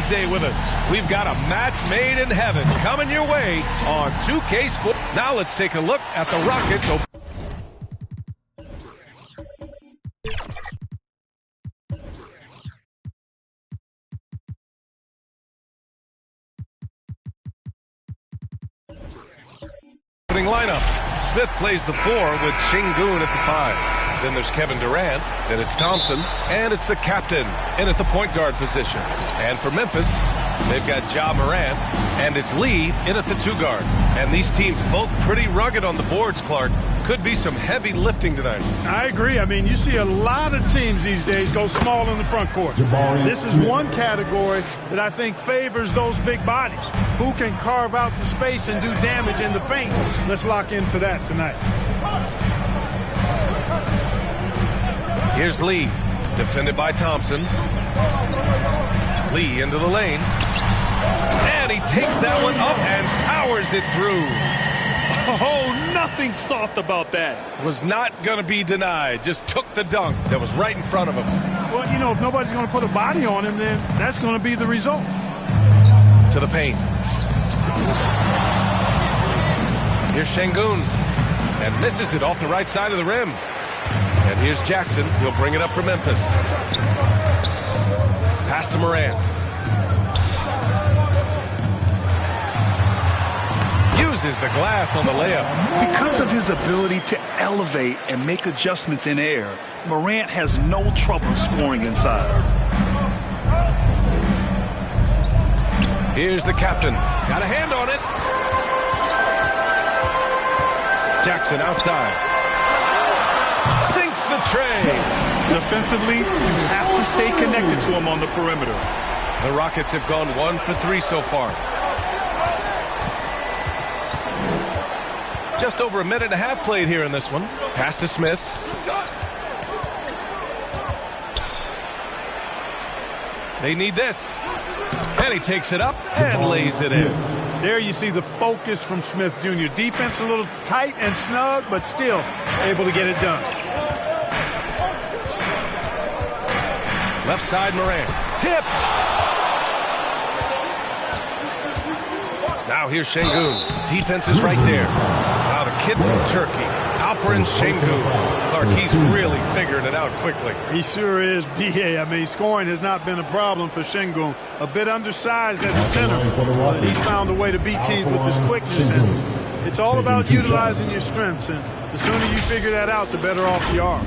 Day with us. We've got a match made in heaven coming your way on 2K Sports. Now let's take a look at the Rockets. Opening lineup. Smith plays the 4 with Şengün at the 5. Then there's Kevin Durant, then it's Thompson, and it's the captain in at the point guard position. And for Memphis, they've got Ja Morant, and it's Lee in at the 2 guard. And these teams both pretty rugged on the boards, Clark. Could be some heavy lifting tonight. I agree. I mean, you see a lot of teams these days go small in the front court. This is one category that I think favors those big bodies. Who can carve out the space and do damage in the paint? Let's lock into that tonight. Here's Lee, defended by Thompson. Lee into the lane. And he takes that one up and powers it through. Oh, nothing soft about that. Was not going to be denied. Just took the dunk that was right in front of him. Well, you know, if nobody's going to put a body on him, then that's going to be the result. To the paint. Here's Şengün. And misses it off the right side of the rim. And here's Jackson. He'll bring it up for Memphis. Pass to Morant. Uses the glass on the layup. Because of his ability to elevate and make adjustments in air, Morant has no trouble scoring inside. Here's the captain. Got a hand on it. Jackson outside. Sinks the tray. Defensively, you have to stay connected to him on the perimeter. The Rockets have gone 1 for 3 so far. Just over a minute and a half played here in this one. Pass to Smith. They need this. And he takes it up and lays it in. There you see the focus from Smith Jr. Defense a little tight and snug, but still able to get it done. Left side, Morant. Tipped. Now here's Şengün. Defense is right there. Now the kid from Turkey, Alperen Şengün. Clark, he's really figuring it out quickly. He sure is, B.A. I mean, scoring has not been a problem for Şengün. A bit undersized as a center, but he's found a way to beat teams with his quickness. And it's all about utilizing your strengths. And the sooner you figure that out, the better off you are.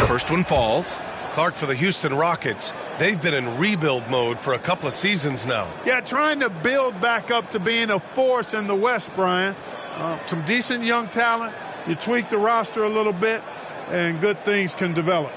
First one falls. Clark, for the Houston Rockets, they've been in rebuild mode for a couple of seasons now. Yeah, trying to build back up to being a force in the West, Brian. Some decent young talent. You tweak the roster a little bit, and good things can develop.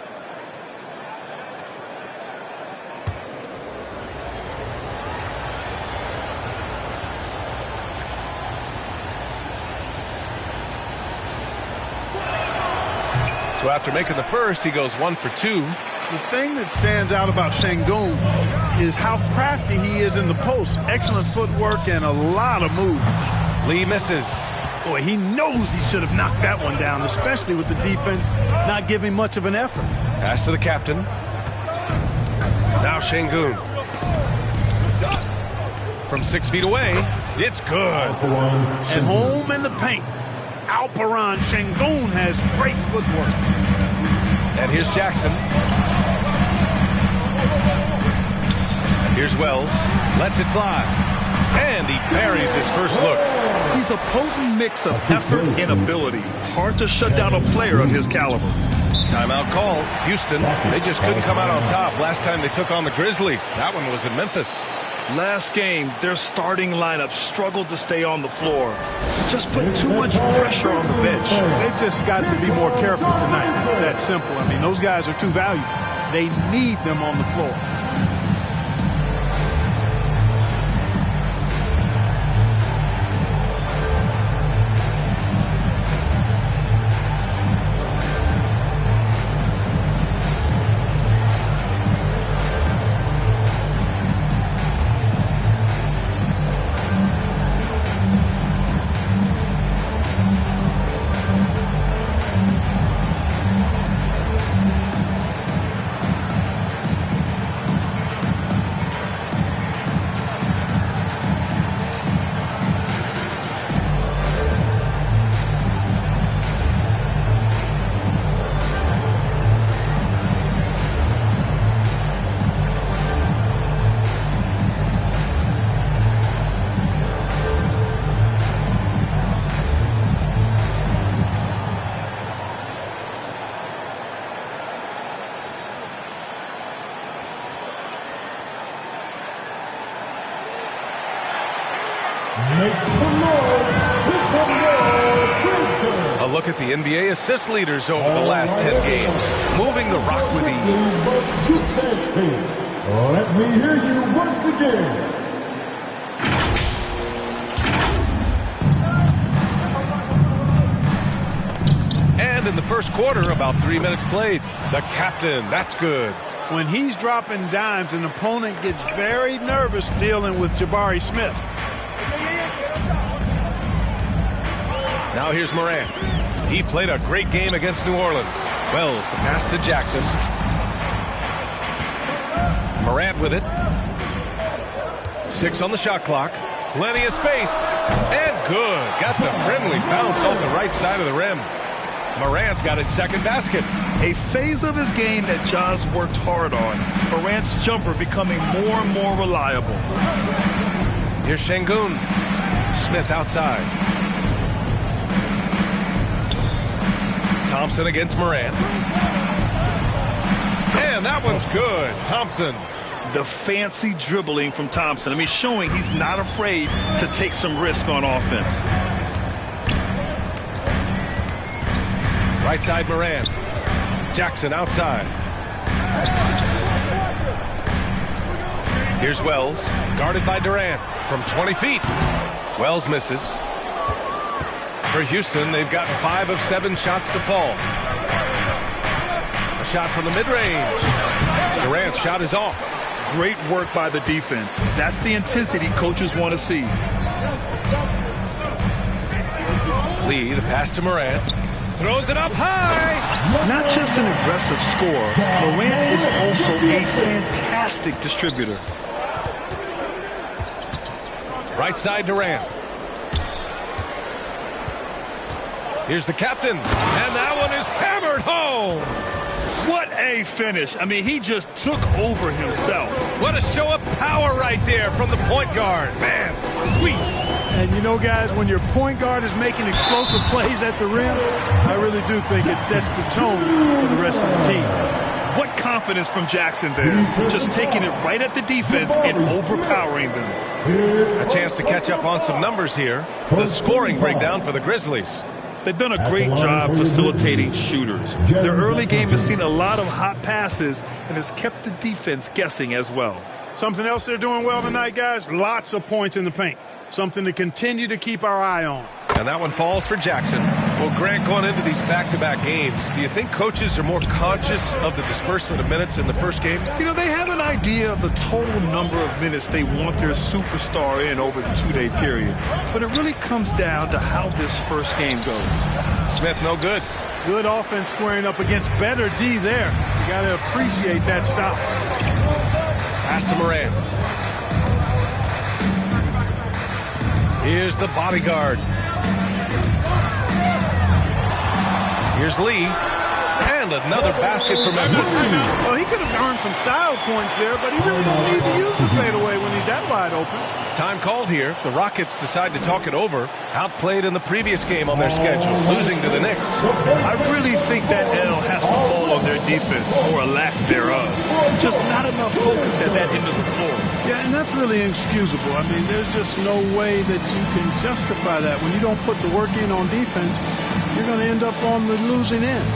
So after making the first, he goes 1 for 2. The thing that stands out about Şengün is how crafty he is in the post. Excellent footwork and a lot of moves. Lee misses. Boy, he knows he should have knocked that one down, especially with the defense not giving much of an effort. Pass to the captain. Now Şengün. From 6 feet away, it's good. And home in the paint. Alperen Şengün has great footwork. And here's Jackson. Here's Wells. Lets it fly. And he buries his first look. He's a potent mix of effort and ability. Hard to shut down a player of his caliber. Timeout call. Houston, they just couldn't come out on top last time they took on the Grizzlies. That one was in Memphis. Last game, their starting lineup struggled to stay on the floor. Just put too much pressure on the bench. They've just got to be more careful tonight. It's that simple. I mean, those guys are too valuable. They need them on the floor. A look at the NBA assist leaders over the last 10 games, moving the rock with ease. Let me hear you once again. And in the first quarter, about 3 minutes played. The captain, that's good. When he's dropping dimes, an opponent gets very nervous dealing with Jabari Smith. Now here's Morant. He played a great game against New Orleans. Wells, the pass to Jackson. Morant with it. 6 on the shot clock. Plenty of space. And good. Got the friendly bounce off the right side of the rim. Morant's got his second basket. A phase of his game that Ja's worked hard on. Morant's jumper becoming more and more reliable. Here's Şengün. Smith outside. Thompson against Morant. And that one's good. Thompson. The fancy dribbling from Thompson. I mean, showing he's not afraid to take some risk on offense. Right side Morant. Jackson outside. Here's Wells. Guarded by Durant from 20 feet. Wells misses. For Houston, they've gotten 5 of 7 shots to fall. A shot from the mid-range. Durant's shot is off. Great work by the defense. That's the intensity coaches want to see. Lee, the pass to Morant. Throws it up high. Not just an aggressive scorer, Morant is also a fantastic distributor. Right side Durant. Here's the captain. And that one is hammered home. What a finish. I mean, he just took over himself. What a show of power right there from the point guard. Man, sweet. And you know, guys, when your point guard is making explosive plays at the rim, I really do think it sets the tone for the rest of the team. What confidence from Jackson there. Just taking it right at the defense and overpowering them. A chance to catch up on some numbers here. The scoring breakdown for the Grizzlies. They've done a great job facilitating shooters. Their early game has seen a lot of hot passes and has kept the defense guessing as well. Something else they're doing well tonight, guys, lots of points in the paint. Something to continue to keep our eye on. And that one falls for Jackson. Well, Grant, going into these back-to-back games, do you think coaches are more conscious of the disbursement of minutes in the first game? You know, they have an idea of the total number of minutes they want their superstar in over the 2-day period. But it really comes down to how this first game goes. Smith, no good. Good offense squaring up against better D there. You got to appreciate that stop. Pass to Morant. Here's the bodyguard. Here's Lee. And another basket for Memphis. Well, he could have earned some style points there, but he really don't need to use the fadeaway when he's that wide open. Time called here. The Rockets decide to talk it over. Outplayed in the previous game on their schedule, losing to the Knicks. I really think that L has to fall on their defense, or a lack thereof. Just not enough focus at that end of the floor. Yeah, and that's really inexcusable. I mean, there's just no way that you can justify that. When you don't put the work in on defense, you're going to end up on the losing end.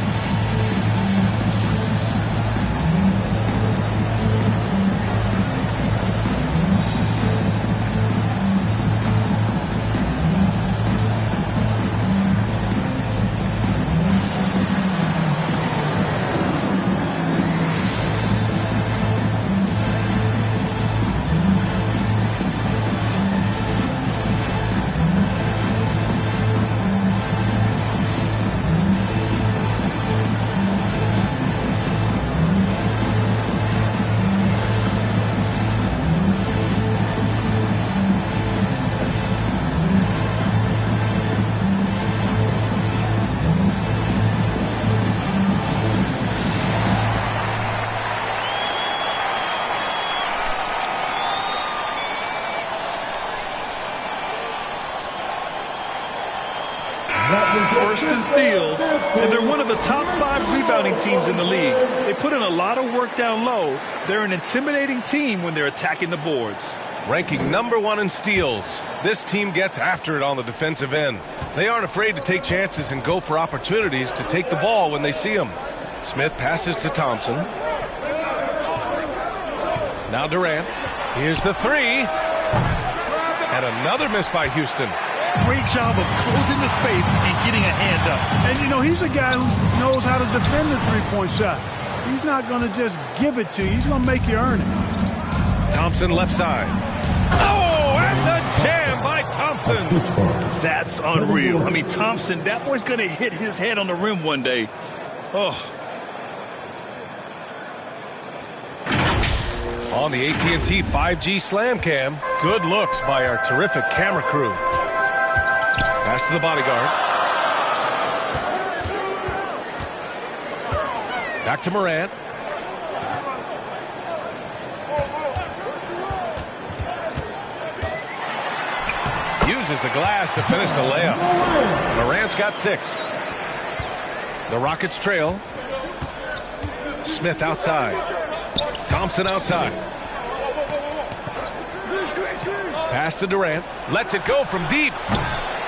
First in steals, and they're one of the top 5 rebounding teams in the league. They put in a lot of work down low. They're an intimidating team when they're attacking the boards. ranking #1 in steals. This team gets after it on the defensive end. They aren't afraid to take chances and go for opportunities to take the ball when they see them. Smith passes to Thompson. Now Durant. Here's the three. And another miss by Houston. Great job of closing the space and getting a hand up. And, you know, he's a guy who knows how to defend the three-point shot. He's not going to just give it to you. He's going to make you earn it. Thompson left side. Oh, and the jam by Thompson. That's unreal. I mean, Thompson, that boy's going to hit his head on the rim one day. Oh. On the AT&T 5G Slam Cam, good looks by our terrific camera crew. Pass to the bodyguard. Back to Morant. Uses the glass to finish the layup. Morant's got 6. The Rockets trail. Smith outside. Thompson outside. Pass to Durant. Lets it go from deep.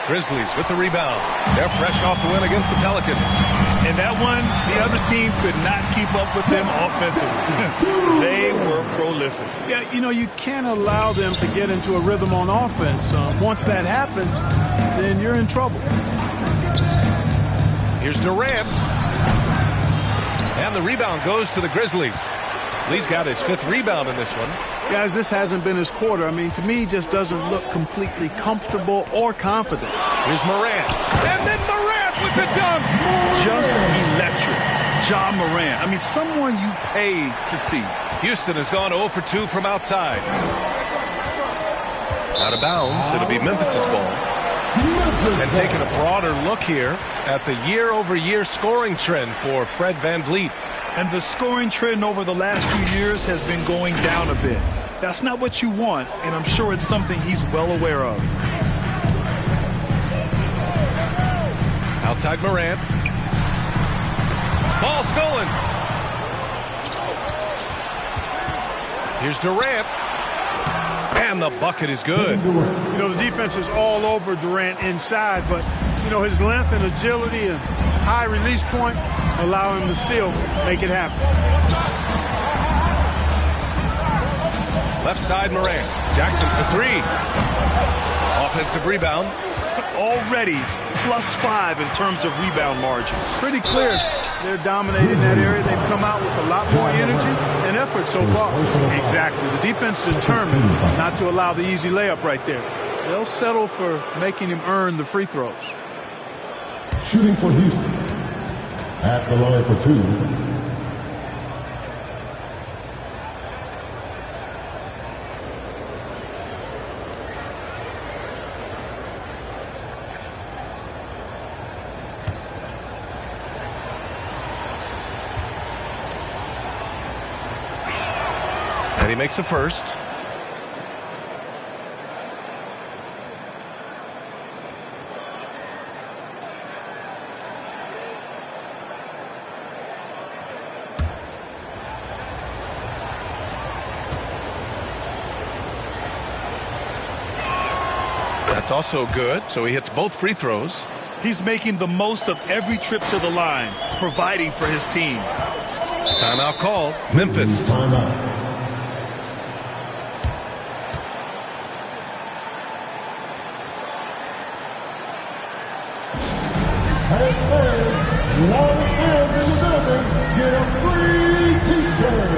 Grizzlies with the rebound. They're fresh off the win against the Pelicans. And that one, the other team could not keep up with them offensively. They were prolific. Yeah, you know, you can't allow them to get into a rhythm on offense. Once that happens, then you're in trouble. Here's Durant. And the rebound goes to the Grizzlies. Lee's got his 5th rebound in this one. Guys, this hasn't been his quarter. I mean, to me, just doesn't look completely comfortable or confident. Here's Morant. And then Morant with the dunk. Just electric. Ja Morant. I mean, someone you paid to see. Houston has gone 0 for 2 from outside. Out of bounds. It'll be Memphis' ball. And taking a broader look here at the year-over-year scoring trend for Fred VanVleet. And the scoring trend over the last few years has been going down a bit. That's not what you want, and I'm sure it's something he's well aware of. Outside Morant. Ball stolen. Here's Durant. And the bucket is good. You know, the defense is all over Durant inside, but, you know, his length and agility and high release point allow him to still make it happen. Left side Morant. Jackson for 3. Offensive rebound. Already +5 in terms of rebound margin. Pretty clear they're dominating that area. They've come out with a lot more energy and effort so far. Exactly. The defense is determined not to allow the easy layup right there. They'll settle for making him earn the free throws. Shooting for Houston. At the line for 2. And he makes the first. That's also good, so he hits both free throws. He's making the most of every trip to the line, providing for his team. Timeout called. Memphis. Timeout. And long hands in the building get a free t-shirt.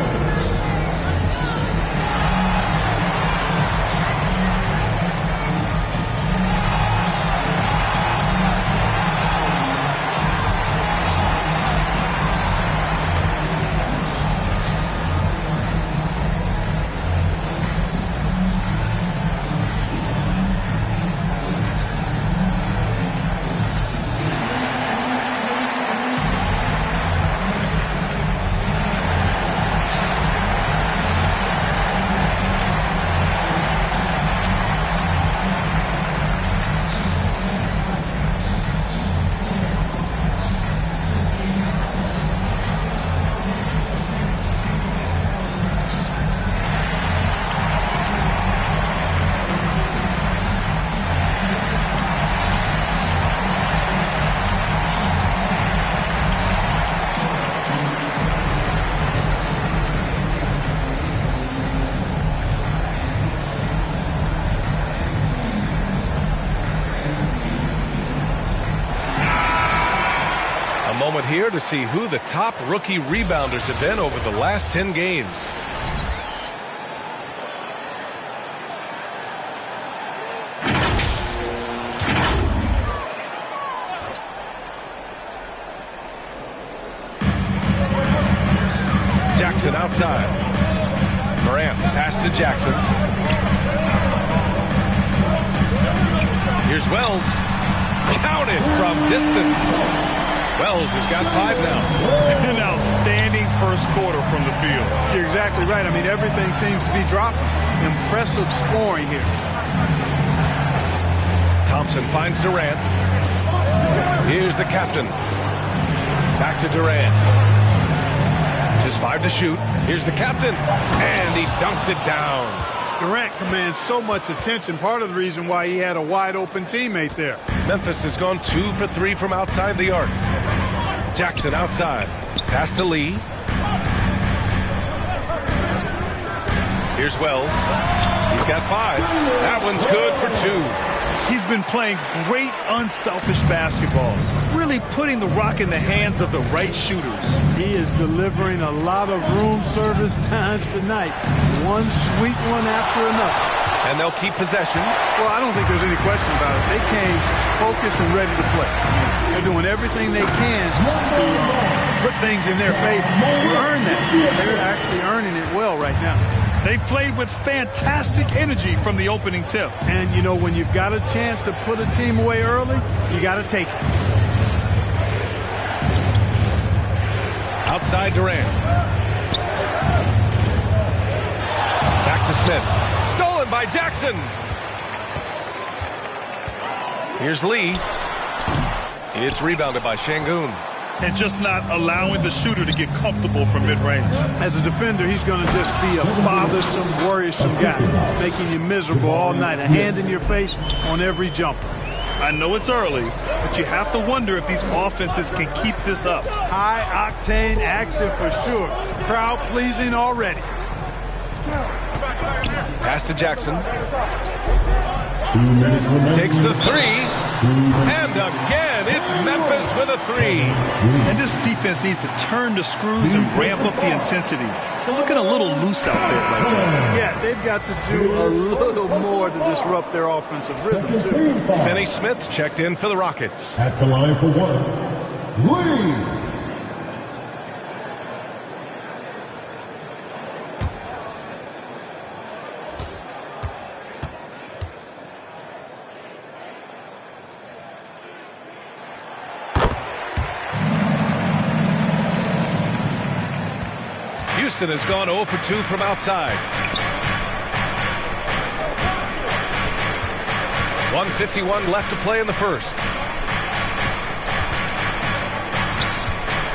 here to see who the top rookie rebounders have been over the last 10 games. Jackson outside. Morant pass to Jackson. Here's Wells. Counted from distance. Wells has got 5 now. An outstanding first quarter from the field. You're exactly right. I mean, everything seems to be dropping. Impressive scoring here. Thompson finds Durant. Here's the captain. Back to Durant. Just 5 to shoot. Here's the captain. And he dunks it down. Durant commands so much attention. Part of the reason why he had a wide-open teammate there. Memphis has gone 2 for 3 from outside the arc. Jackson outside. Pass to Lee. Here's Wells. He's got 5. That one's good for 2. He's been playing great unselfish basketball, really putting the rock in the hands of the right shooters. He is delivering a lot of room service times tonight. One sweet one after another. And they'll keep possession. Well, I don't think there's any question about it. They came focused and ready to play. They're doing everything they can to put things in their favor. You earn that. They're actually earning it well right now. They've played with fantastic energy from the opening tip. And, you know, when you've got a chance to put a team away early, you got to take it. Outside Durant. Back to Smith. Stolen by Jackson. Here's Lee. It's rebounded by Şengün. And just not allowing the shooter to get comfortable from mid-range. As a defender, he's going to just be a bothersome, worrisome guy, making you miserable all night, a hand in your face on every jumper. I know it's early, but you have to wonder if these offenses can keep this up. High-octane action for sure. Crowd-pleasing already. Pass to Jackson. 2 minutes remaining. Takes the 3. And again, it's Memphis with a 3. And this defense needs to turn the screws and ramp up the intensity. They're looking a little loose out there right now. Yeah, they've got to do a little more to disrupt their offensive rhythm, too. Finney Smith checked in for the Rockets. At the line for 1, Lee. Houston has gone 0 for 2 from outside. 1:51 left to play in the first.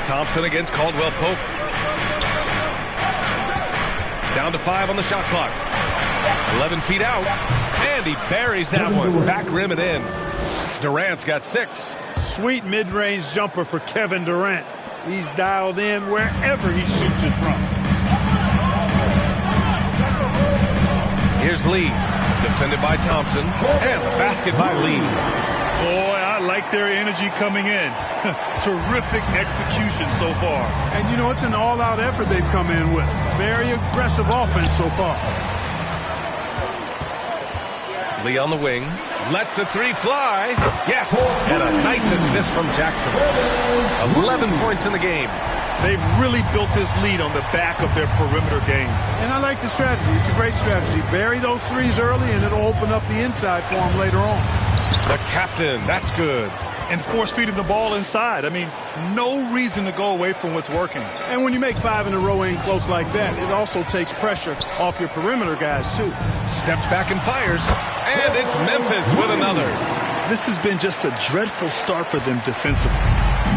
Thompson against Caldwell Pope. Down to 5 on the shot clock. 11 feet out. And he buries that one. Back rim and in. Durant's got 6. Sweet mid-range jumper for Kevin Durant. He's dialed in wherever he shoots it from. Here's Lee, defended by Thompson, and the basket by Lee. Boy, I like their energy coming in. Terrific execution so far. And, you know, it's an all-out effort they've come in with. Very aggressive offense so far. Lee on the wing. Lets the 3 fly. Yes, and a nice assist from Jackson. 11 points in the game. They've really built this lead on the back of their perimeter game. And I like the strategy. It's a great strategy. Bury those 3s early, and it'll open up the inside for them later on. The captain, that's good. And force-feeding the ball inside. I mean, no reason to go away from what's working. And when you make 5 in a row in close like that, it also takes pressure off your perimeter guys, too. Steps back and fires. And it's Memphis with another. This has been just a dreadful start for them defensively.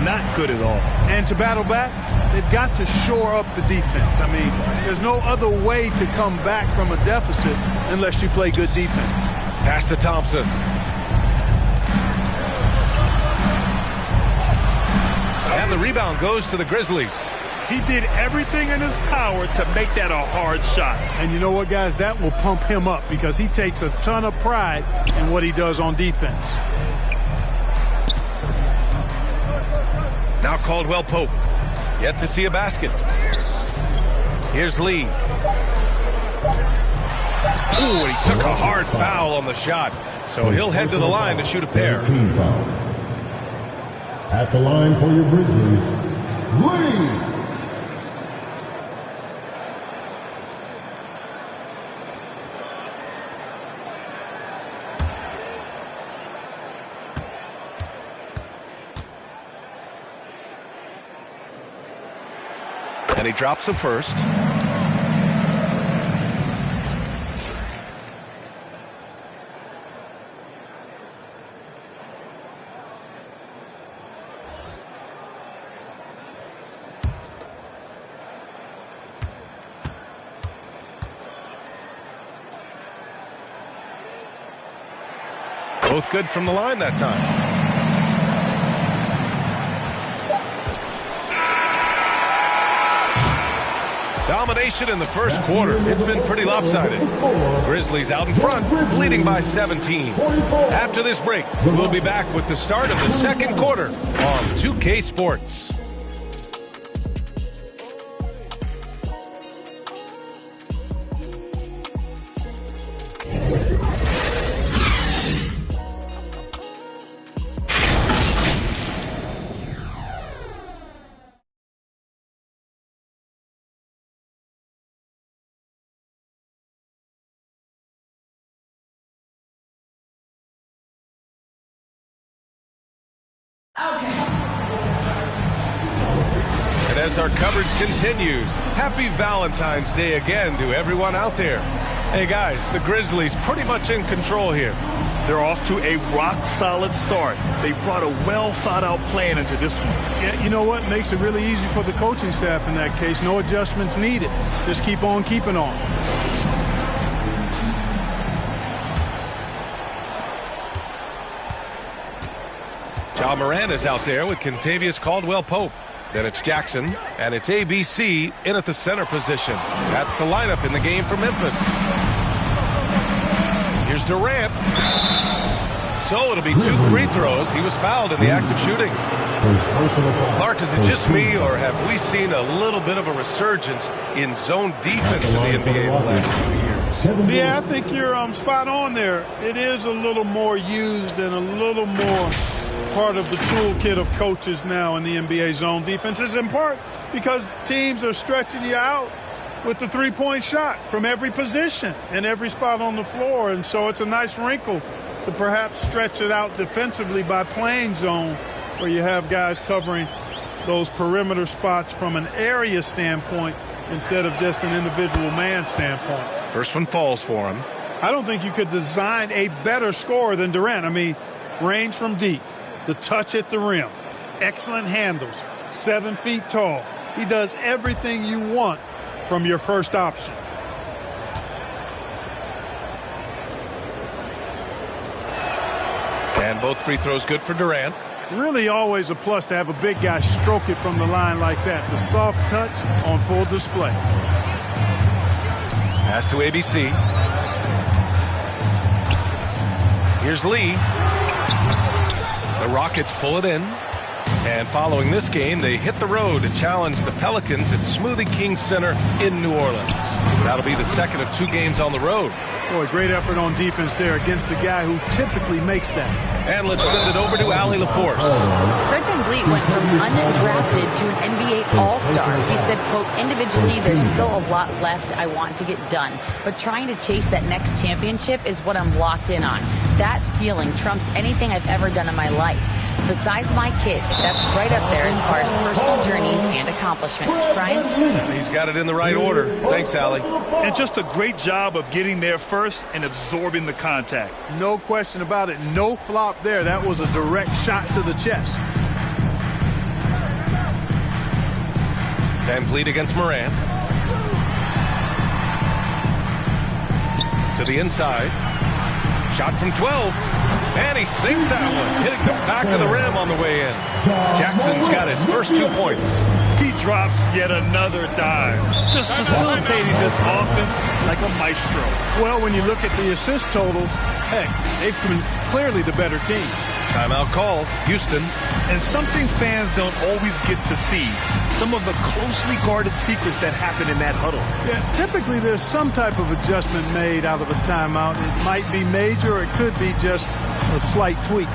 Not good at all. And to battle back, they've got to shore up the defense. I mean, there's no other way to come back from a deficit unless you play good defense. Pass to Thompson. And the rebound goes to the Grizzlies. He did everything in his power to make that a hard shot. And you know what, guys? That will pump him up because he takes a ton of pride in what he does on defense. Now Caldwell Pope. Yet to see a basket. Here's Lee. Ooh, he took a hard foul on the shot. So he'll head to the line to shoot a pair. Team foul. At the line for your Grizzlies, Lee. And he drops the first. Both good from the line that time. Domination in the first quarter. It's been pretty lopsided. Grizzlies out in front, leading by 17. After this break, we'll be back with the start of the second quarter on 2K Sports. And as our coverage continues, happy Valentine's Day again to everyone out there. Hey guys, the Grizzlies pretty much in control here. They're off to a rock-solid start. They brought a well-thought-out plan into this one. Yeah, you know what? Makes it really easy for the coaching staff in that case. No adjustments needed. Just keep on keeping on. Ja Morant is out there with Kentavious Caldwell-Pope. Then it's Jackson, and it's ABC in at the center position. That's the lineup in the game for Memphis. Here's Durant. So it'll be 2 free throws. He was fouled in the act of shooting. Clark, is it just me, or have we seen a little bit of a resurgence in zone defense in the NBA the last few years? Yeah, I think you're spot on there. It is a little more used and a little more part of the toolkit of coaches now in the NBA zone defenses, in part because teams are stretching you out with the three-point shot from every position and every spot on the floor. And so it's a nice wrinkle to perhaps stretch it out defensively by playing zone, where you have guys covering those perimeter spots from an area standpoint instead of just an individual man standpoint. First one falls for him. I don't think you could design a better scorer than Durant. I mean, range from deep, the touch at the rim, excellent handles, 7 feet tall. He does everything you want from your first option. And both free throws good for Durant. Really always a plus to have a big guy stroke it from the line like that. The soft touch on full display. Pass to ABC. Here's Lee. The Rockets pull it in. And following this game, they hit the road to challenge the Pelicans at Smoothie King Center in New Orleans. That'll be the second of 2 games on the road. Boy, great effort on defense there against a guy who typically makes that. And let's send it over to Allie LaForce. Fred VanVleet went from undrafted to an NBA All-Star. He said, quote, individually, there's still a lot left I want to get done. But trying to chase that next championship is what I'm locked in on. That feeling trumps anything I've ever done in my life. Besides my kids, that's right up there as far as personal journeys and accomplishments. Brian? He's got it in the right order. Thanks, Allie. And just a great job of getting there first and absorbing the contact. No question about it. No flop there. That was a direct shot to the chest. VanVleet against Morant. To the inside. Shot from 12. And he sinks that one, hitting the back of the rim on the way in. Jackson's got his first 2 points. He drops yet another dime, just facilitating this offense like a maestro. Well, when you look at the assist totals, heck, they've been clearly the better team. Timeout call, Houston. And something fans don't always get to see, some of the closely guarded secrets that happen in that huddle. Yeah, typically there's some type of adjustment made out of a timeout. It might be major or it could be just a slight tweak.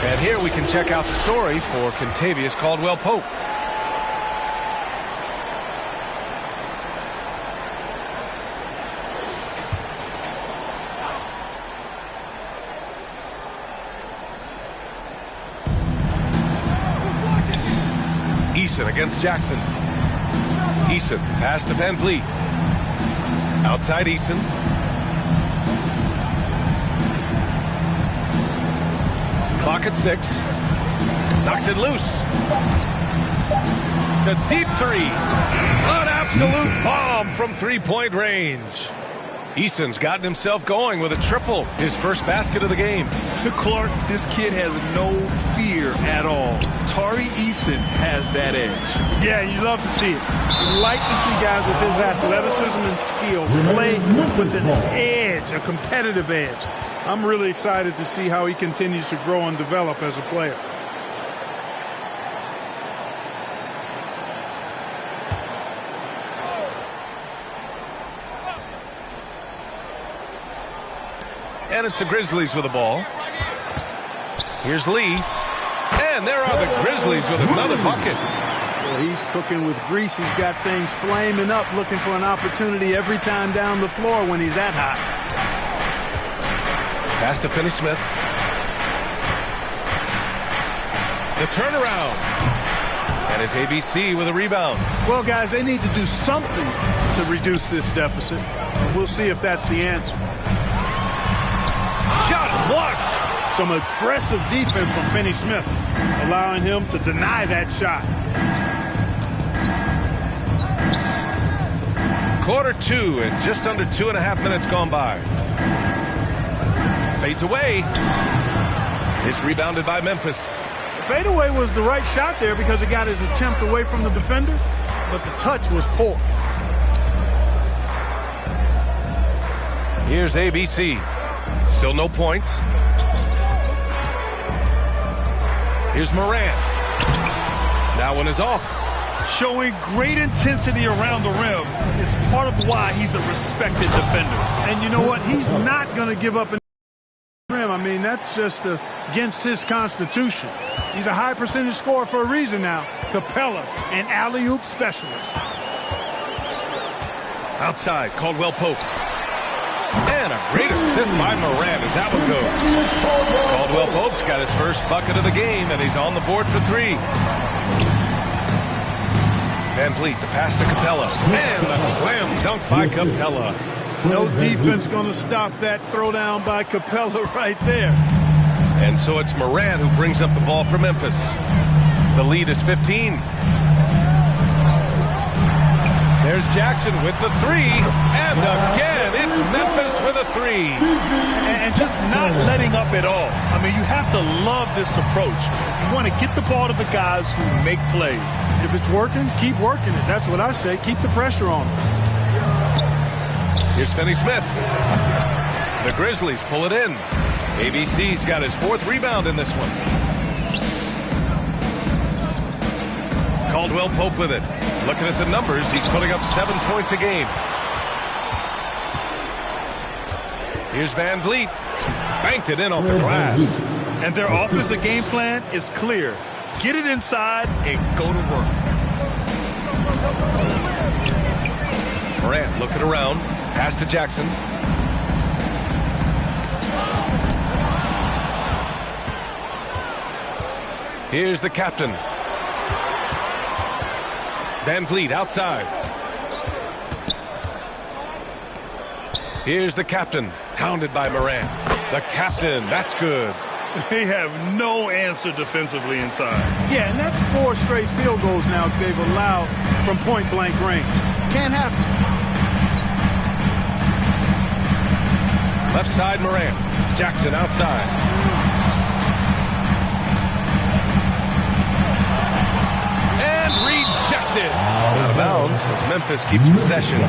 And here we can check out the story for Kentavious Caldwell-Pope. Eason against Jackson. Eason, pass to Van Vliet. Outside Eason. Clock at 6. Knocks it loose. The deep three. An absolute bomb from three-point range. Eason's gotten himself going with a triple, his first basket of the game. Clark, this kid has no fear at all. Tari Eason has that edge. Yeah, you love to see it. You like to see guys with his athleticism and skill play with an edge, a competitive edge. I'm really excited to see how he continues to grow and develop as a player. And it's the Grizzlies with the ball. Here's Lee. And there are the Grizzlies with another bucket. Well, he's cooking with grease. He's got things flaming up, looking for an opportunity every time down the floor when he's that hot. Pass to Finney-Smith. The turnaround. And it's ABC with a rebound. Well, guys, they need to do something to reduce this deficit. We'll see if that's the answer. Shot blocked. Some aggressive defense from Finney-Smith, allowing him to deny that shot. Quarter 2 and just under 2.5 minutes gone by. Fades away. It's rebounded by Memphis. Fadeaway was the right shot there because it got his attempt away from the defender, but the touch was poor. Here's ABC. Still no points. Here's Morant. That one is off. Showing great intensity around the rim is part of why he's a respected defender. And you know what? He's not going to give up an rim. I mean, that's just against his constitution. He's a high percentage scorer for a reason now. Capella, an alley-oop specialist. Outside, Caldwell-Pope. And a great assist by Morant as that one goes. Caldwell-Pope's got his first bucket of the game, and he's on the board for 3. Van Vliet, the pass to Capella. And a slam dunk by Capella. No defense going to stop that throwdown by Capella right there. And so it's Morant who brings up the ball for Memphis. The lead is 15. There's Jackson with the 3. And again, it's Memphis with a 3. And just not letting up at all. I mean, you have to love this approach. You want to get the ball to the guys who make plays. If it's working, keep working it. That's what I say. Keep the pressure on them. Here's Finney-Smith. The Grizzlies pull it in. ABC's got his 4th rebound in this one. Caldwell-Pope with it. Looking at the numbers, he's putting up 7 points a game. Here's Van Vliet. Banked it in off the glass. And their offensive game plan is clear. Get it inside and go to work. Morant looking around. Pass to Jackson. Here's the captain. Van Vliet outside. Here's the captain. Hounded by Morant. The captain. That's good. They have no answer defensively inside. Yeah, and that's 4 straight field goals now they've allowed from point-blank range. Can't happen. Left side, Morant. Jackson outside. And rejected. Out of bounds as Memphis keeps possession.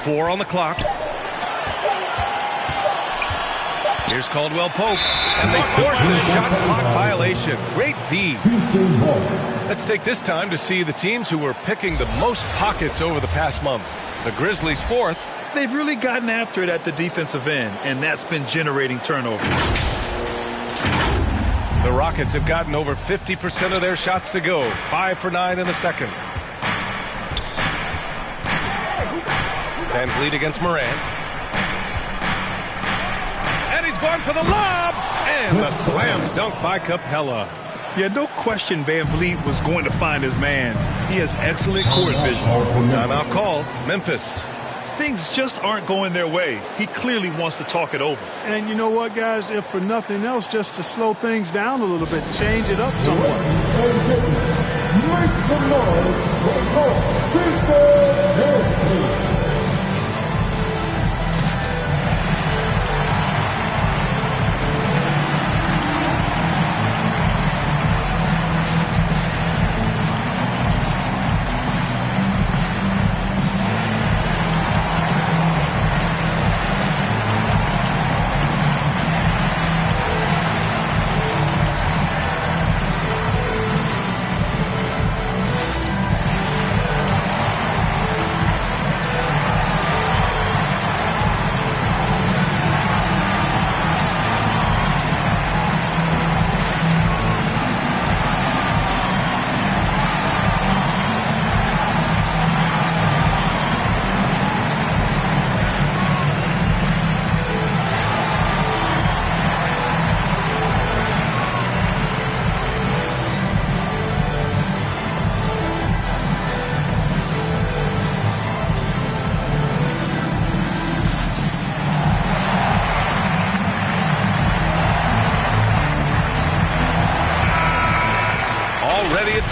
Four on the clock. Here's Caldwell Pope. And they forced the shot clock violation. Great D. Let's take this time to see the teams who were picking the most pockets over the past month. The Grizzlies 4th. They've really gotten after it at the defensive end, and that's been generating turnovers. The Rockets have gotten over 50% of their shots to go. 5 for 9 in the second. Van Vliet against Morant. And he's going for the lob. And the slam dunk by Capella. Yeah, no question Van Vliet was going to find his man. He has excellent court vision. Timeout called. Memphis. Things just aren't going their way. He clearly wants to talk it over. And you know what, guys? If for nothing else, just to slow things down a little bit, change it up somewhat. Make some noise for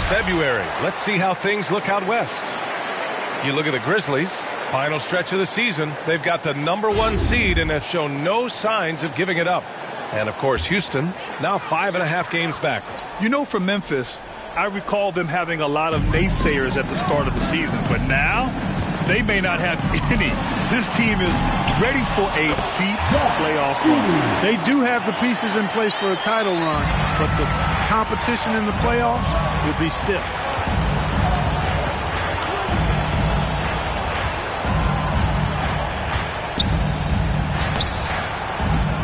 February. Let's see how things look out west. You look at the Grizzlies, final stretch of the season. They've got the #1 seed and have shown no signs of giving it up. And, of course, Houston, now 5.5 games back. You know, for Memphis, I recall them having a lot of naysayers at the start of the season. But now, they may not have any. This team is ready for a deep playoff run. They do have the pieces in place for a title run, but the competition in the playoffs will be stiff.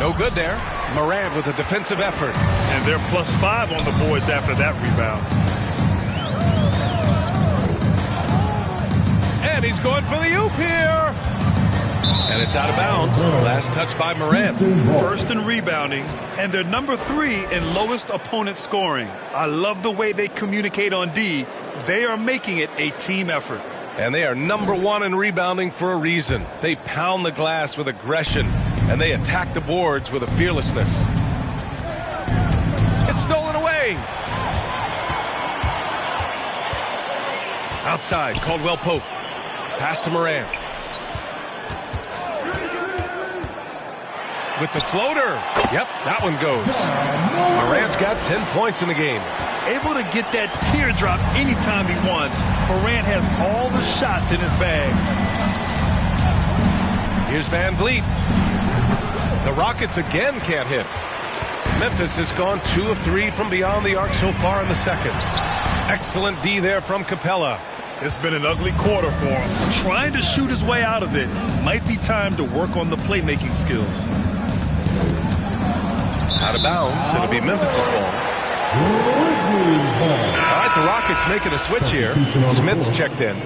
No good there. Morant with a defensive effort. And they're +5 on the boards after that rebound. And he's going for the oop here. And it's out of bounds. Last touch by Morant. First in rebounding, and they're #3 in lowest opponent scoring. I love the way they communicate on D. They are making it a team effort. And they are #1 in rebounding for a reason. They pound the glass with aggression, and they attack the boards with a fearlessness. It's stolen away. Outside, Caldwell Pope. Pass to Morant. With the floater. Yep, that one goes. Morant's got 10 points in the game. able to get that teardrop anytime he wants. Morant has all the shots in his bag. Here's Van Vliet. The Rockets again can't hit. Memphis has gone 2 of 3 from beyond the arc so far in the second. Excellent D there from Capella. It's been an ugly quarter for him. Trying to shoot his way out of it. Might be time to work on the playmaking skills. Out of bounds. It'll be Memphis' ball. All right, the Rockets making a switch here. Smith's checked in.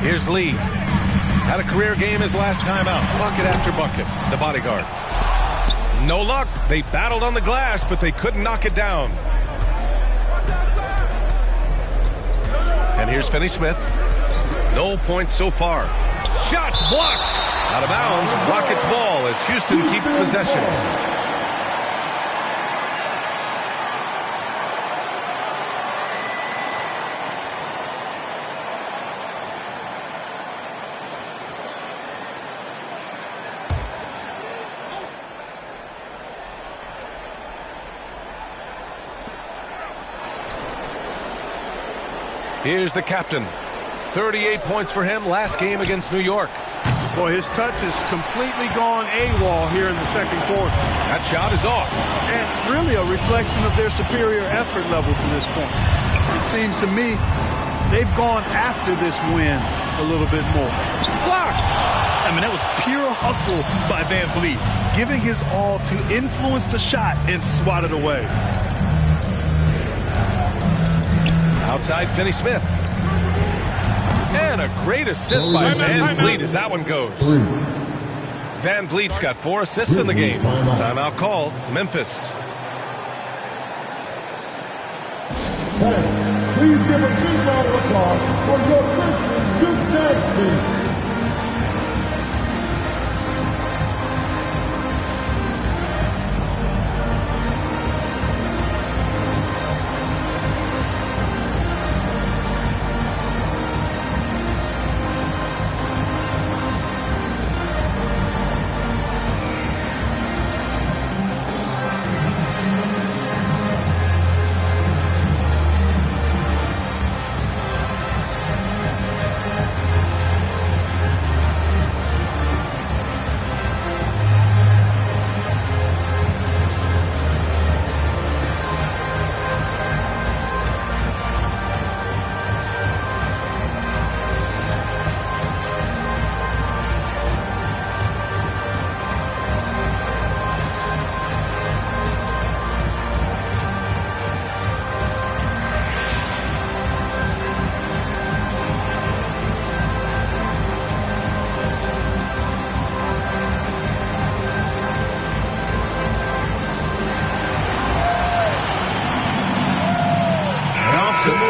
Here's Lee. Had a career game his last time out. Bucket after bucket. The bodyguard. No luck. They battled on the glass, but they couldn't knock it down. And here's Finney-Smith. No points so far. Shots blocked. Out of bounds. Rockets ball as Houston keeps possession. Here's the captain. 38 points for him last game against New York. Boy, his touch is completely gone AWOL here in the second quarter. That shot is off. And really a reflection of their superior effort level to this point. It seems to me they've gone after this win a little bit more. Blocked. I mean, that was pure hustle by Van Vliet, giving his all to influence the shot and swat it away. Outside Finney-Smith. And a great assist by Van Vliet as that one goes. Van Vliet's got 4 assists in the game. Timeout called. Memphis. Please give a big round of applause for your Grizzlies Duke Dance team.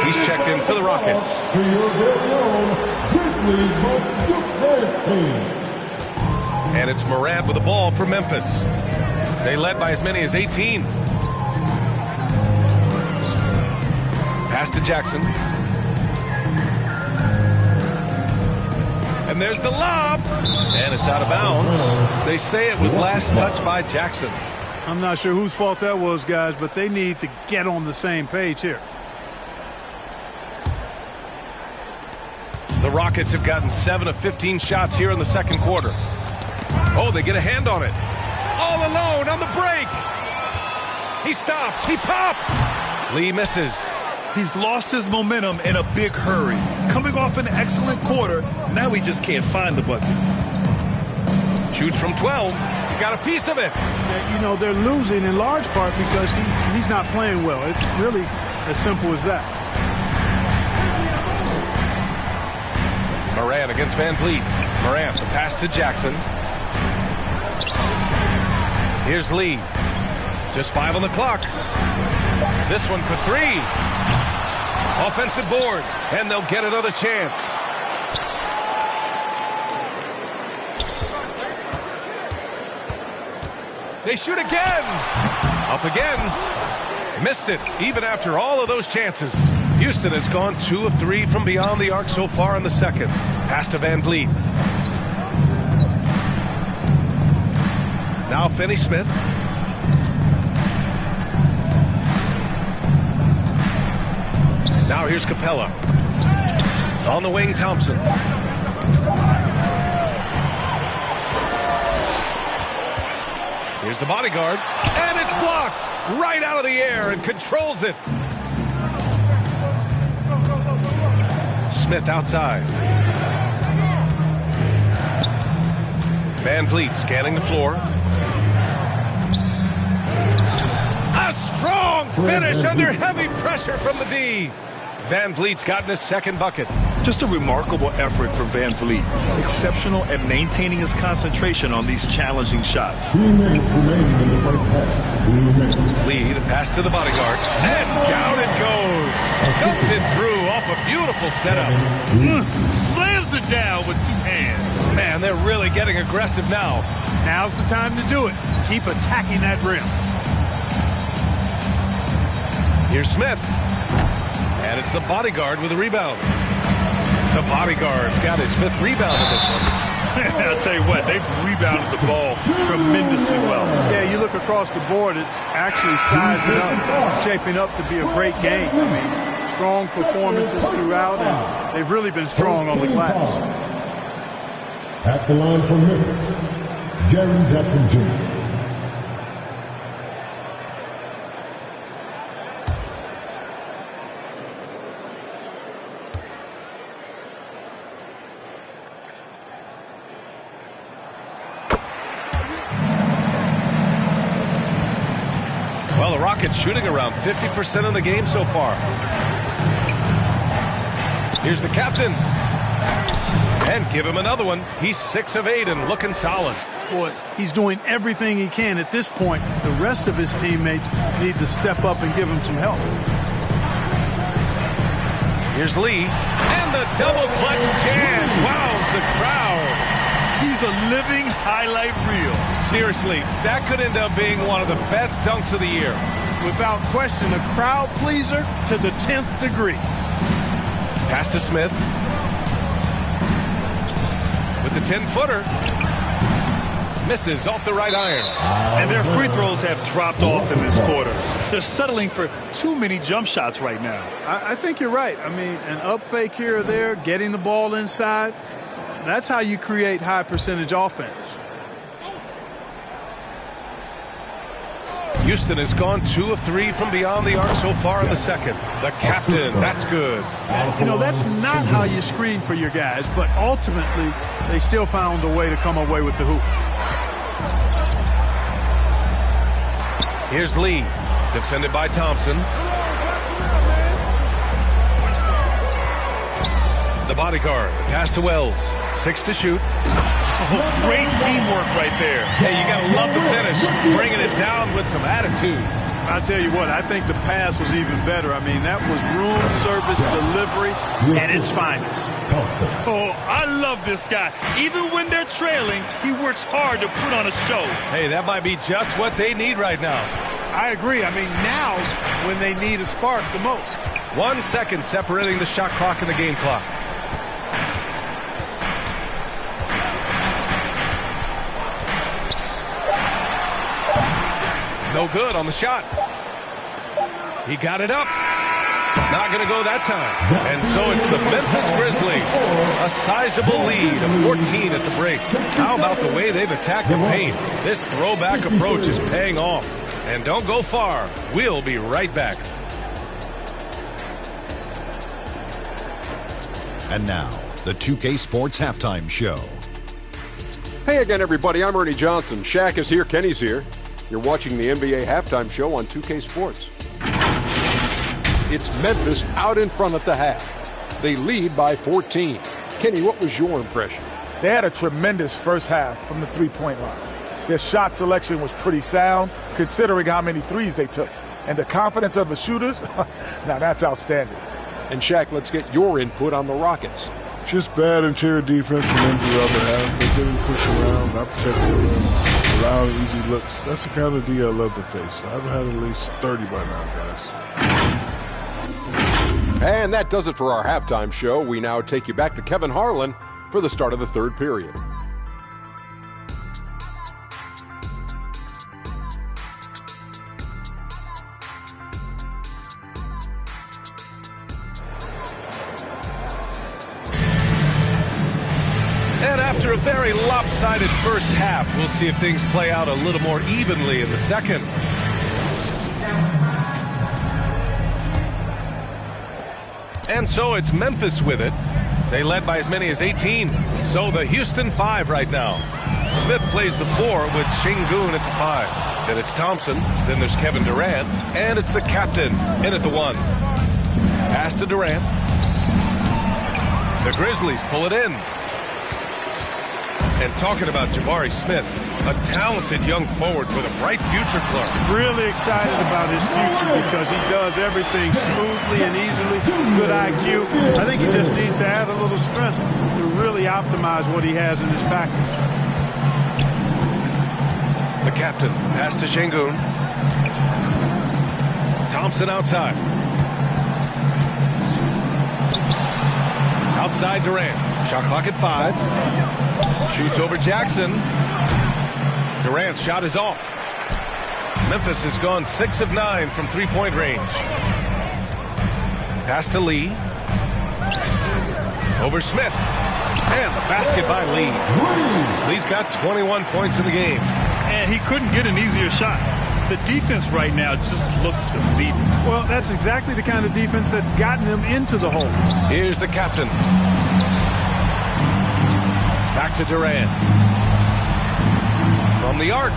He's checked in for the Rockets. To your very own Grizzlies Duke Dance team. And it's Morant with the ball for Memphis. They led by as many as 18. Pass to Jackson. And there's the lob. And it's out of bounds. They say it was last touched by Jackson. I'm not sure whose fault that was, guys, but they need to get on the same page here. The Rockets have gotten 7 of 15 shots here in the second quarter. Oh, they get a hand on it. All alone on the break. He stops. He pops. Lee misses. He's lost his momentum in a big hurry. Coming off an excellent quarter, now he just can't find the bucket. Shoots from 12. He got a piece of it. You know, they're losing in large part because he's not playing well. It's really as simple as that. Morant against Van Vliet. Morant, the pass to Jackson. Here's Lee. Just 5 on the clock. This one for 3. Offensive board, and they'll get another chance. They shoot again. Up again. Missed it, even after all of those chances. Houston has gone 2 of 3 from beyond the arc so far in the second. Pass to Van Vliet. Now Finney-Smith. Now here's Capella. On the wing, Thompson. Here's the bodyguard. And it's blocked right out of the air and controls it. Smith outside. Van Vliet scanning the floor. A strong finish under heavy pressure from the D. Van Vliet's gotten his second bucket. Just a remarkable effort for Van Vliet. Exceptional at maintaining his concentration on these challenging shots. 3 minutes remaining in the first half. 3 minutes. Lee, the pass to the bodyguard. And down it goes. Dumped it through off a beautiful setup. Slams it down with 2 hands. Man, they're really getting aggressive now. Now's the time to do it. Keep attacking that rim. Here's Smith. And it's the bodyguard with a rebound. The bodyguard's got his 5th rebound in this one. I'll tell you what, they've rebounded the ball tremendously well. Yeah, you look across the board, it's actually sizing up, shaping up to be a great game. I mean, strong performances throughout, and they've really been strong on the glass. At the line for Memphis, Jaren Jackson Jr. Well, the Rockets shooting around 50% in the game so far. Here's the captain. And give him another one. He's 6 of 8 and looking solid. Boy, he's doing everything he can at this point. The rest of his teammates need to step up and give him some help. Here's Lee. And the double clutch jam. Wows the crowd. He's a living highlight reel. Seriously, that could end up being one of the best dunks of the year. Without question, a crowd pleaser to the 10th degree. Pass to Smith. With the 10-footer. Misses off the right iron. And their free throws have dropped off in this quarter. They're settling for too many jump shots right now. I think you're right. I mean, an up fake here or there, getting the ball inside, that's how you create high percentage offense. Houston has gone 2 of 3 from beyond the arc so far in the second. The captain, that's good. You know, that's not how you screen for your guys, but ultimately they still found a way to come away with the hoop. Here's Lee, defended by Thompson. The bodyguard, pass to Wells. 6 to shoot. Oh, great teamwork right there. Hey, you gotta love the finish. Bringing it down with some attitude. I'll tell you what, I think the pass was even better. I mean, that was room service delivery at its finest. Oh, I love this guy. Even when they're trailing, he works hard to put on a show. Hey, that might be just what they need right now. I agree. I mean, now's when they need a spark the most. 1 second separating the shot clock and the game clock. No good on the shot. He got it up. Not going to go that time. And so it's the Memphis Grizzlies. A sizable lead of 14 at the break. How about the way they've attacked the paint? This throwback approach is paying off. And don't go far. We'll be right back. And now, the 2K Sports Halftime Show. Hey again, everybody. I'm Ernie Johnson. Shaq is here. Kenny's here. You're watching the NBA Halftime Show on 2K Sports. It's Memphis out in front at the half. They lead by 14. Kenny, what was your impression? They had a tremendous first half from the three-point line. Their shot selection was pretty sound, considering how many threes they took. And the confidence of the shooters, now that's outstanding. And Shaq, let's get your input on the Rockets. Just bad interior defense from them the other half. They didn't push around, not protecting the rim, allowing easy looks. That's the kind of D I love to face. I've had at least 30 by now, guys. And that does it for our halftime show. We now take you back to Kevin Harlan for the start of the third period. And after a very lopsided first half, we'll see if things play out a little more evenly in the second. And so it's Memphis with it. They led by as many as 18. So the Houston 5 right now. Smith plays the 4 with Şengün at the 5. Then it's Thompson. Then there's Kevin Durant. And it's the captain in at the 1. Pass to Durant. The Grizzlies pull it in. And talking about Jabari Smith, a talented young forward with a bright future, Clark. Really excited about his future because he does everything smoothly and easily. Good IQ. I think he just needs to add a little strength to really optimize what he has in his package. The captain, pass to Şengün. Thompson outside. Outside Durant. Shot clock at 5. Shoots over Jackson. Durant's shot is off. Memphis has gone 6 of 9 from three-point range. Pass to Lee. Over Smith. And the basket by Lee. Lee's got 21 points in the game. And he couldn't get an easier shot. The defense right now just looks defeated. Well, that's exactly the kind of defense that's gotten them into the hole. Here's the captain. Back to Durant. From the arc.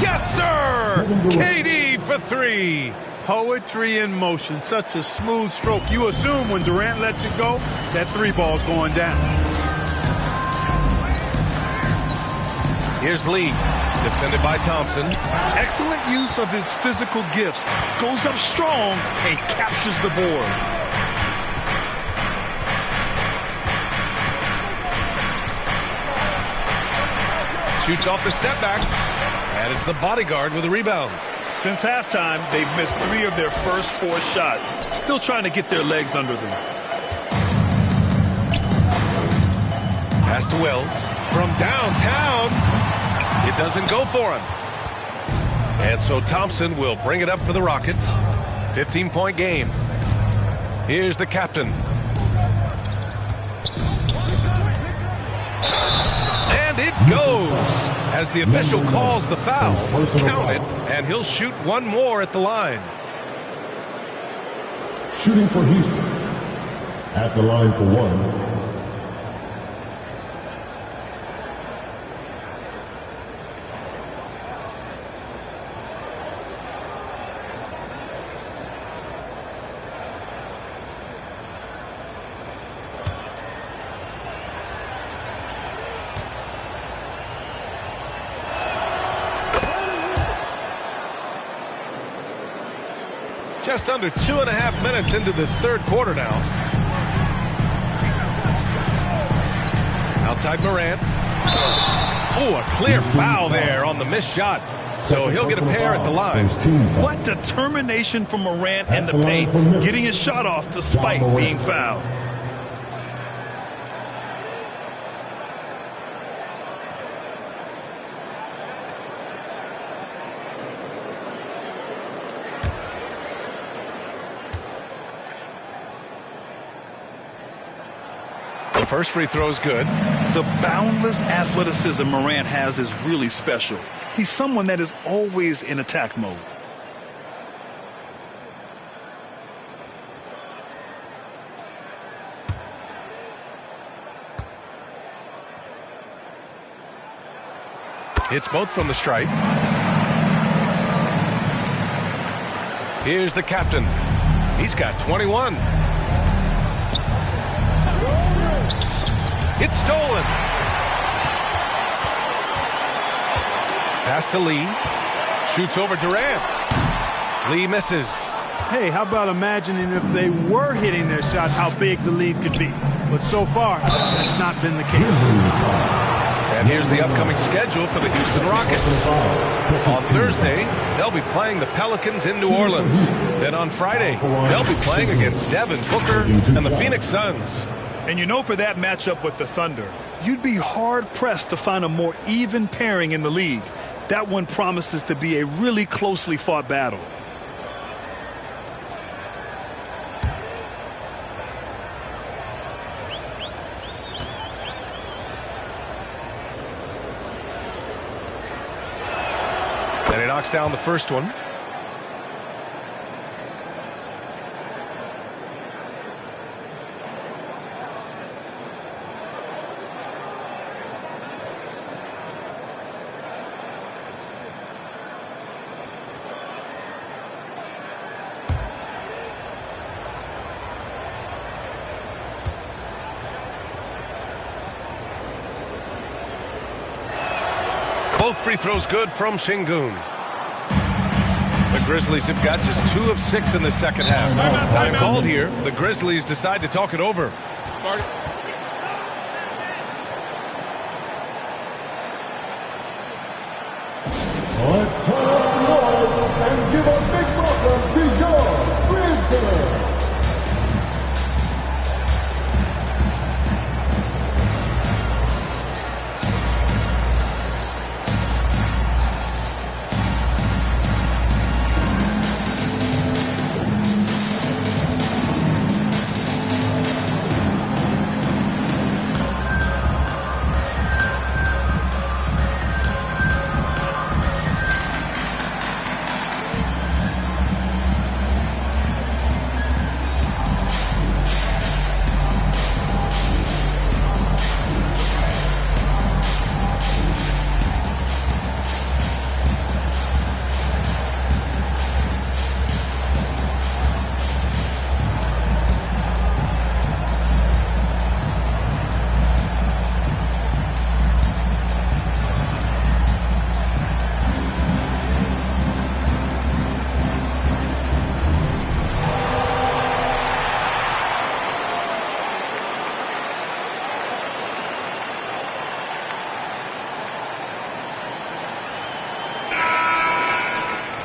Yes, sir! KD for 3. Poetry in motion. Such a smooth stroke. You assume when Durant lets it go, that 3 ball's going down. Here's Lee. Defended by Thompson. Excellent use of his physical gifts. Goes up strong and captures the board. Shoots off the step back. And it's the bodyguard with a rebound. Since halftime, they've missed 3 of their first 4 shots. Still trying to get their legs under them. Pass to Wells. From downtown. It doesn't go for him. And so Thompson will bring it up for the Rockets. 15-point game. Here's the captain. And it goes as the official calls the foul. Count it, and he'll shoot 1 more at the line. Shooting for Houston. At the line for 1. Just under 2.5 minutes into this third quarter now. Outside Morant. Oh, a clear foul there on the missed shot. So he'll get a pair at the line. What determination from Morant in the paint, getting his shot off despite being fouled. First free throw is good. The boundless athleticism Morant has is really special. He's someone that is always in attack mode. Hits both from the stripe. Here's the captain. He's got 21. It's stolen. Pass to Lee. Shoots over Durant. Lee misses. Hey, how about imagining if they were hitting their shots, how big the lead could be. But so far, that's not been the case. And here's the upcoming schedule for the Houston Rockets. On Thursday, they'll be playing the Pelicans in New Orleans. Then on Friday, they'll be playing against Devin Booker and the Phoenix Suns. And you know, for that matchup with the Thunder, you'd be hard-pressed to find a more even pairing in the league. That one promises to be a really closely fought battle. And he knocks down the first one. Both free throws good from Şengün. The Grizzlies have got just 2 of 6 in the second half. Time called here. The Grizzlies decide to talk it over. Let's turn up the noise and give a big welcome to your Grizzlies.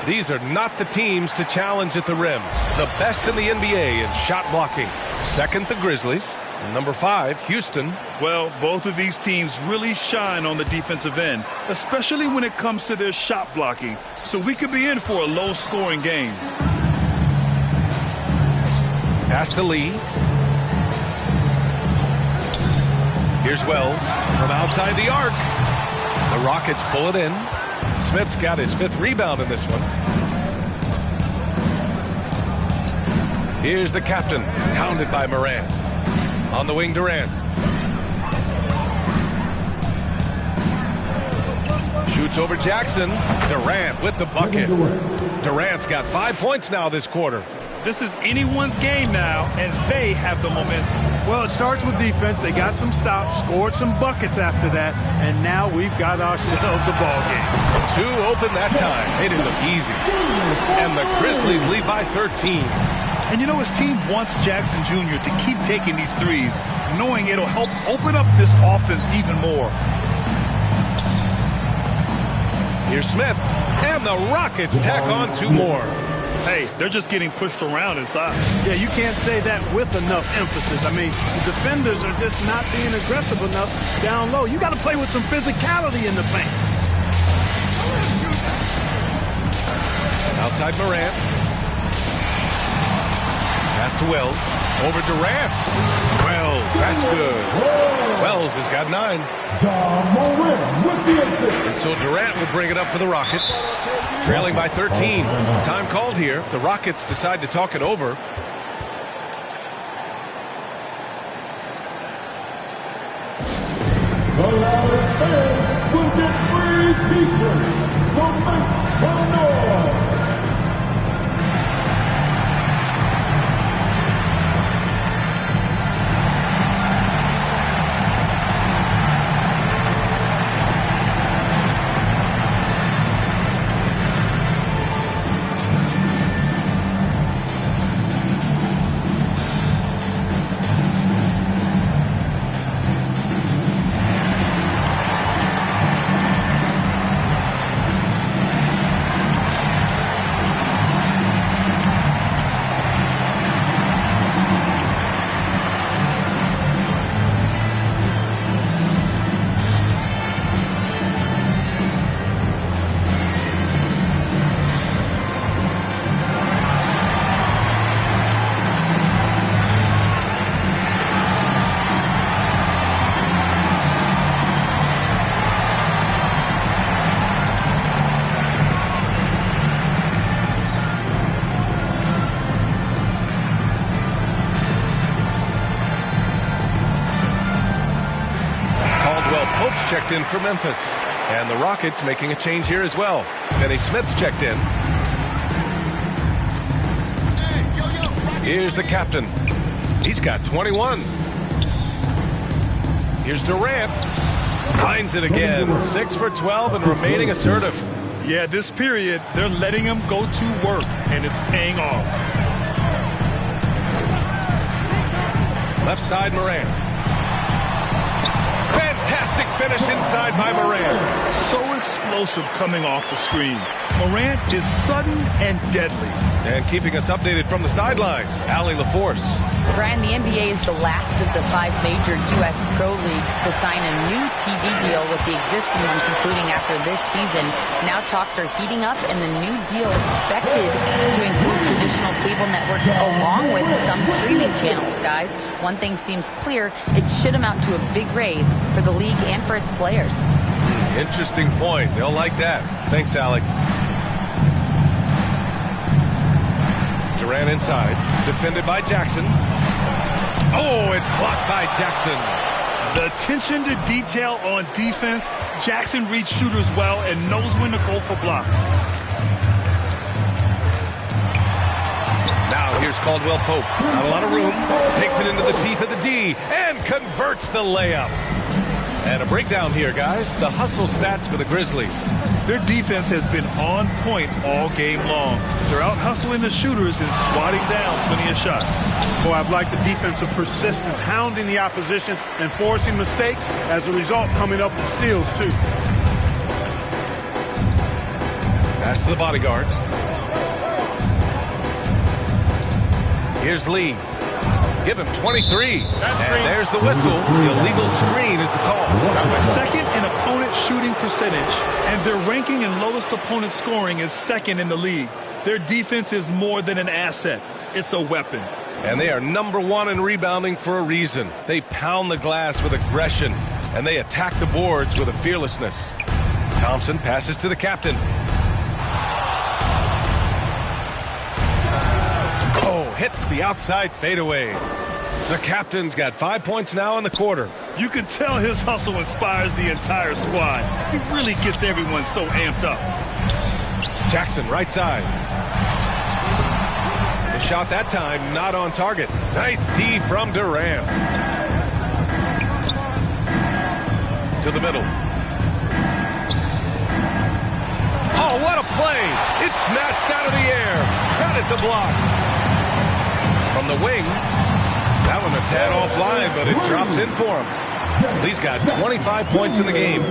These are not the teams to challenge at the rim. The best in the NBA in shot blocking. Second, the Grizzlies. Number 5, Houston. Well, both of these teams really shine on the defensive end, especially when it comes to their shot blocking. So we could be in for a low-scoring game. Pass to Lee. Here's Wells from outside the arc. The Rockets pull it in. Smith's got his 5th rebound in this one. Here's the captain, hounded by Morant. On the wing, Durant. Shoots over Jackson. Durant with the bucket. Durant's got 5 points now this quarter. This is anyone's game now, and they have the momentum. Well, it starts with defense. They got some stops, scored some buckets after that, and now we've got ourselves a ball game. 2 open that time. Made it look easy. And the Grizzlies lead by 13. And you know, his team wants Jackson Jr. to keep taking these threes, knowing it'll help open up this offense even more. Here's Smith, and the Rockets tack on 2 more. Hey, they're just getting pushed around inside. Yeah, you can't say that with enough emphasis. I mean, the defenders are just not being aggressive enough down low. You got to play with some physicality in the paint. Outside Morant. Pass to Wells. Over Durant. Wells, that's good. Wells has got 9. And so Durant will bring it up for the Rockets. Trailing by 13. Time called here. The Rockets decide to talk it over. The loudest fans will get free t-shirts. So make some noise. in for Memphis. And the Rockets making a change here as well. Finney Smith's checked in. Here's the captain. He's got 21. Here's Durant. Finds it again. 6 for 12 and remaining assertive. Yeah, this period, they're letting him go to work, and it's paying off. Left side, Morant. Fantastic finish inside by Morant. So explosive coming off the screen. Morant is sudden and deadly. And keeping us updated from the sideline, Allie LaForce. Brian, the NBA is the last of the 5 major U.S. pro leagues to sign a new TV deal, with the existing one concluding after this season. Now talks are heating up, and the new deal expected to include traditional cable networks along with some streaming channels, guys. One thing seems clear: it should amount to a big raise for the league and for its players. Interesting point. They'll like that. Thanks, Alec. Durant inside, defended by Jackson. Oh, it's blocked by Jackson. The attention to detail on defense. Jackson reads shooters well and knows when to go for blocks. Now here's Caldwell Pope. Not a lot of room. Takes it into the teeth of the D and converts the layup. And a breakdown here, guys. The hustle stats for the Grizzlies. Their defense has been on point all game long. They're out hustling the shooters and swatting down plenty of shots. Boy, I've liked the defensive persistence, hounding the opposition and forcing mistakes. As a result, coming up with steals, too. Pass to the bodyguard. Here's Lee. Give him 23. And there's the whistle. The illegal screen is the call. Second in opponent shooting percentage, and their ranking in lowest opponent scoring is second in the league. Their defense is more than an asset. It's a weapon. And they are number 1 in rebounding for a reason. They pound the glass with aggression, and they attack the boards with a fearlessness. Thompson passes to the captain. Hits the outside fadeaway. The captain's got 5 points now in the quarter. You can tell his hustle inspires the entire squad. He really gets everyone so amped up. Jackson, right side. The shot that time, not on target. Nice D from Durant. To the middle. Oh, what a play! It's snatched out of the air. Credit the block. From the wing, that one a tad offline, but it drops in for him. Lee's got 25 points in the game.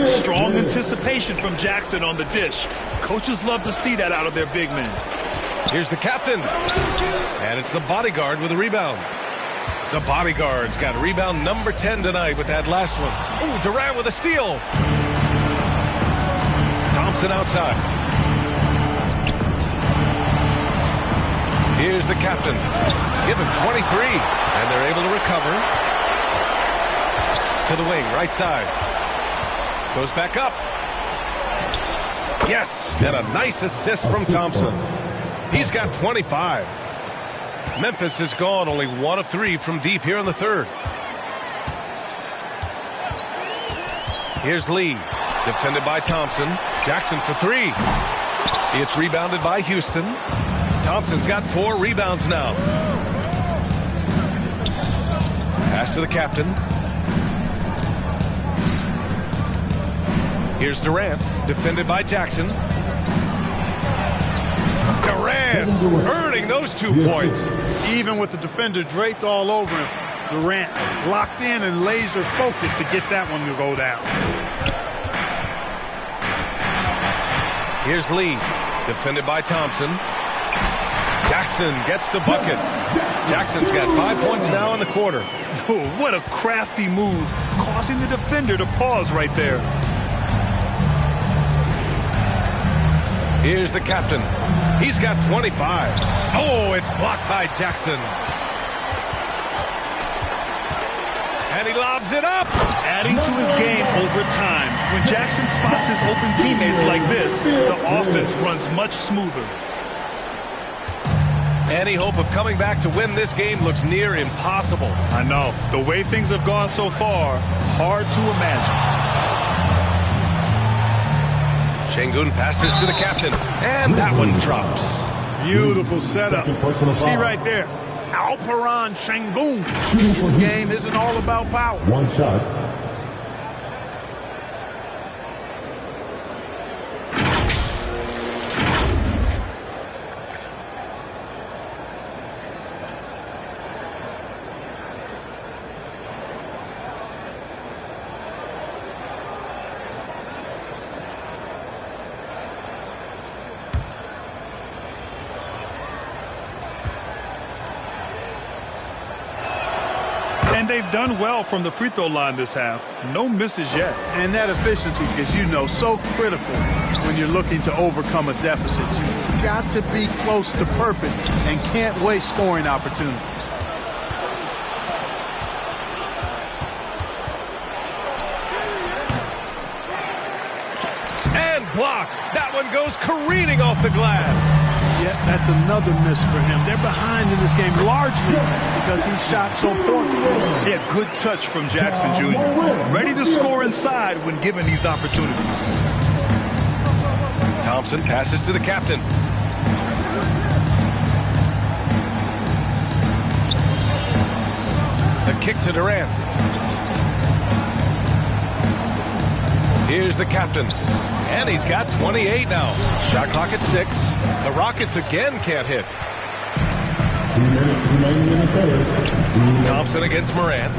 Strong anticipation from Jackson on the dish. Coaches love to see that out of their big men. Here's the captain. And it's the bodyguard with a rebound. The bodyguard's got rebound number 10 tonight with that last one. Oh, Durant with a steal. Thompson outside. Here's the captain. Give him 23. And they're able to recover. To the wing, right side. Goes back up. Yes, and a nice assist from Thompson. He's got 25. Memphis has gone only 1 of 3 from deep here in the third. Here's Lee. Defended by Thompson. Jackson for 3. It's rebounded by Houston. Thompson's got 4 rebounds now. Pass to the captain. Here's Durant, defended by Jackson. Durant earning those 2 points. Even with the defender draped all over him, Durant locked in and laser focused to get that one to go down. Here's Lee, defended by Thompson. Jackson gets the bucket. Jackson's got 5 points now in the quarter. Oh, what a crafty move, causing the defender to pause right there. Here's the captain. He's got 25. Oh, it's blocked by Jackson. And he lobs it up. Adding to his game over time. When Jackson spots his open teammates like this, the offense runs much smoother. Any hope of coming back to win this game looks near impossible. I know. The way things have gone so far, hard to imagine. Şengün passes to the captain, and that one drops. Beautiful setup. See right there, Alperen Şengün. His game isn't all about power. One shot. And they've done well from the free throw line this half. No misses yet. And that efficiency is, you know, so critical when you're looking to overcome a deficit. You've got to be close to perfect and can't waste scoring opportunities. And blocked. That one goes careening off the glass. Yeah, that's another miss for him. They're behind in this game largely because he shot so poorly. Yeah, good touch from Jackson Jr. Ready to score inside when given these opportunities. Thompson passes to the captain. The kick to Durant. Here's the captain. And he's got 28 now. Shot clock at 6. The Rockets again can't hit. 2 minutes remaining in the third. Thompson against Morant.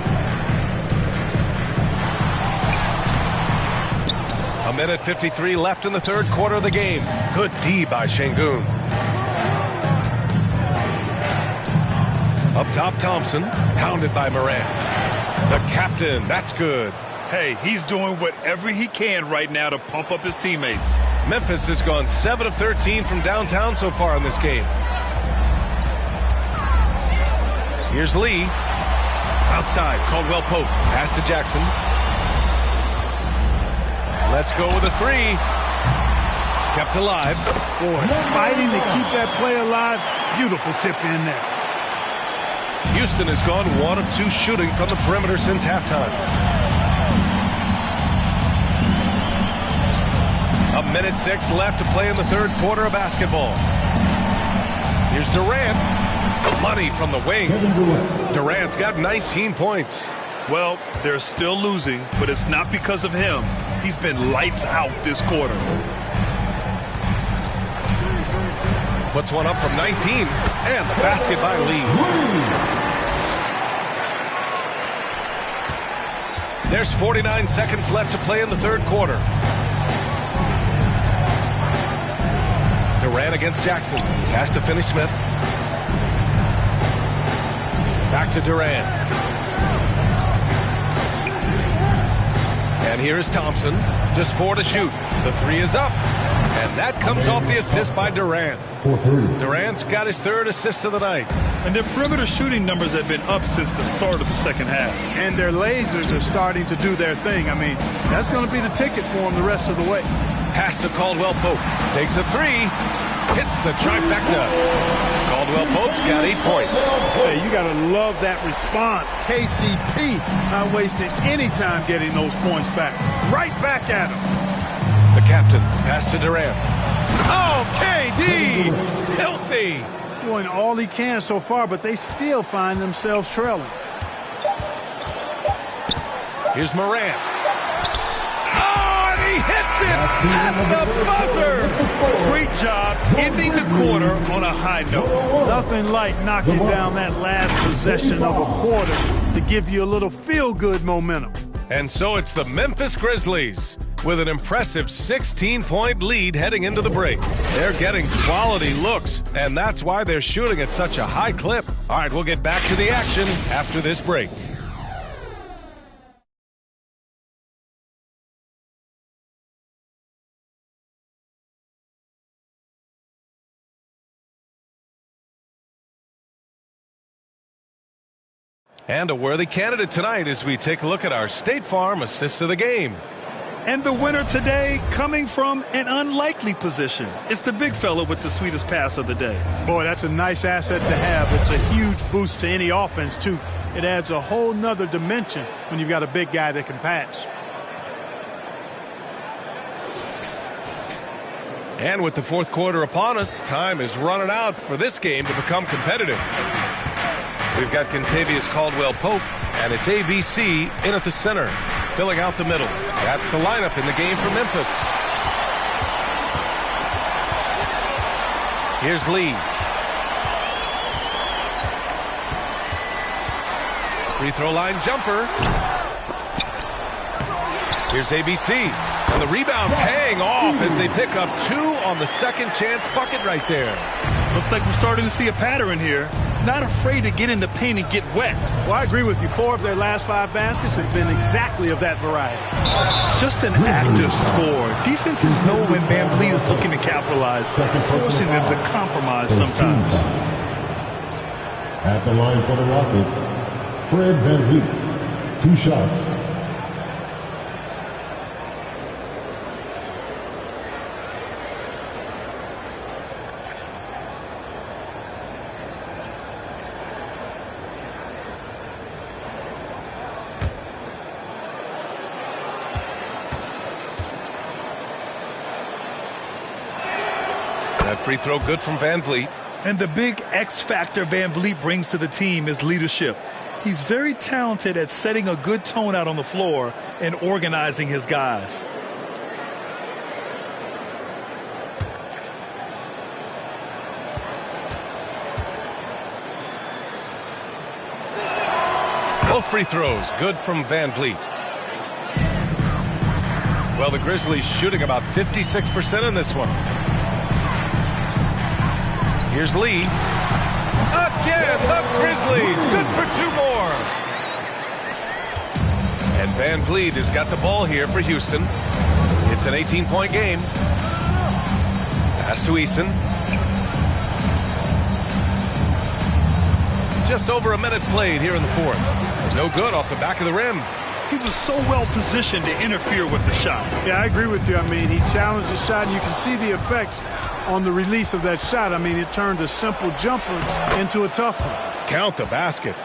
A minute 53 left in the third quarter of the game. Good D by Şengün. Up top, Thompson. Pounded by Morant. The captain. That's good. Hey, he's doing whatever he can right now to pump up his teammates. Memphis has gone 7 of 13 from downtown so far in this game. Here's Lee. Outside, Caldwell Pope. Pass to Jackson. Let's go with a 3. Kept alive. Boy, fighting to keep that play alive. Beautiful tip in there. Houston has gone 1 of 2 shooting from the perimeter since halftime. A minute 6 left to play in the third quarter of basketball. Here's Durant. Money from the wing. Durant's got 19 points. Well, they're still losing, but it's not because of him. He's been lights out this quarter. Puts one up from 19, and the basket by Lee. There's 49 seconds left to play in the third quarter. Durant against Jackson. Has to finish Smith. Back to Durant. And here is Thompson. Just 4 to shoot. The 3 is up. And that comes off the assist by Durant. Durant's got his 3rd assist of the night. And their perimeter shooting numbers have been up since the start of the second half. And their lasers are starting to do their thing. I mean, that's going to be the ticket for them the rest of the way. Pass to Caldwell Pope. Takes a 3. Hits the trifecta. Caldwell Pope's got 8 points. Hey, you got to love that response. KCP not wasting any time getting those points back. Right back at him. The captain. Pass to Durant. Oh, KD! Filthy! Doing all he can so far, but they still find themselves trailing. Here's Morant. He hits it at the buzzer. Great job ending the quarter on a high note. Nothing like knocking down that last possession of a quarter to give you a little feel-good momentum. And so it's the Memphis Grizzlies with an impressive 16-point lead heading into the break. They're getting quality looks, and that's why they're shooting at such a high clip. All right, we'll get back to the action after this break. And a worthy candidate tonight as we take a look at our State Farm assist of the game. And the winner today coming from an unlikely position. It's the big fella with the sweetest pass of the day. Boy, that's a nice asset to have. It's a huge boost to any offense, too. It adds a whole nother dimension when you've got a big guy that can pass. And with the fourth quarter upon us, time is running out for this game to become competitive. We've got Kentavious Caldwell-Pope, and it's ABC in at the center, filling out the middle. That's the lineup in the game for Memphis. Here's Lee. Free throw line jumper. Here's ABC. And the rebound paying off as they pick up 2 on the second chance bucket right there. Looks like we're starting to see a pattern here. Not afraid to get in the paint and get wet. Well, I agree with you. 4 of their last 5 baskets have been exactly of that variety. Just an active score. Defenses know when VanVleet is looking to capitalize, forcing them to compromise sometimes. At the line for the Rockets, Fred VanVleet. 2 shots. Free throw good from VanVleet. And the big X factor VanVleet brings to the team is leadership. He's very talented at setting a good tone out on the floor and organizing his guys. Both free throws good from VanVleet. Well, the Grizzlies shooting about 56% in this one. Here's Lee. Again, the Grizzlies. Good for 2 more. And VanVleet has got the ball here for Houston. It's an 18-point game. Pass to Eason. Just over a minute played here in the fourth. No good off the back of the rim. He was so well positioned to interfere with the shot. Yeah, I agree with you. I mean, he challenged the shot, and you can see the effects on the release of that shot. I mean, it turned a simple jumper into a tough one. Count the basket.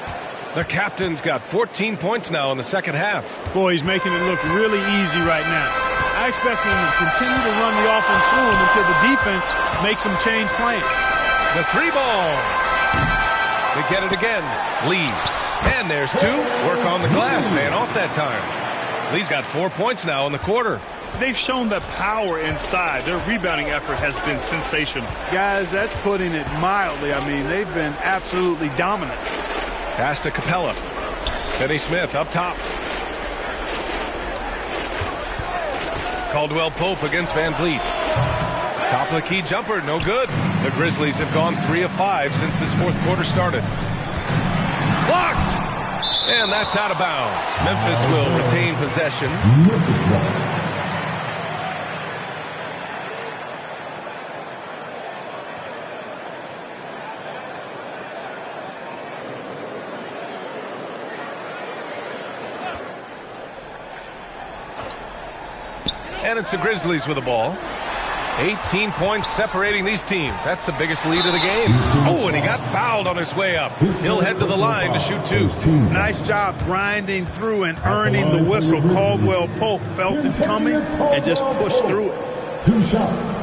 The captain's got 14 points now in the second half. Boy, he's making it look really easy right now. I expect him to continue to run the offense through him until the defense makes him change plans. The 3 ball. They get it again. Lee. And there's 2. Work on the glass, man, off that time. Lee's got 4 points now in the quarter. They've shown the power inside. Their rebounding effort has been sensational. Guys, that's putting it mildly. I mean, they've been absolutely dominant. Pass to Capella. Finney Smith up top. Caldwell-Pope against VanVleet. Top of the key jumper, no good. The Grizzlies have gone 3 of 5 since this fourth quarter started. Blocked! And that's out of bounds. Memphis will retain possession. And it's the Grizzlies with the ball. 18 points separating these teams. That's the biggest lead of the game. Oh, and he got fouled on his way up. He'll head to the line to shoot 2. Nice job grinding through and earning the whistle. Caldwell-Pope felt it coming and just pushed through it. 2 shots.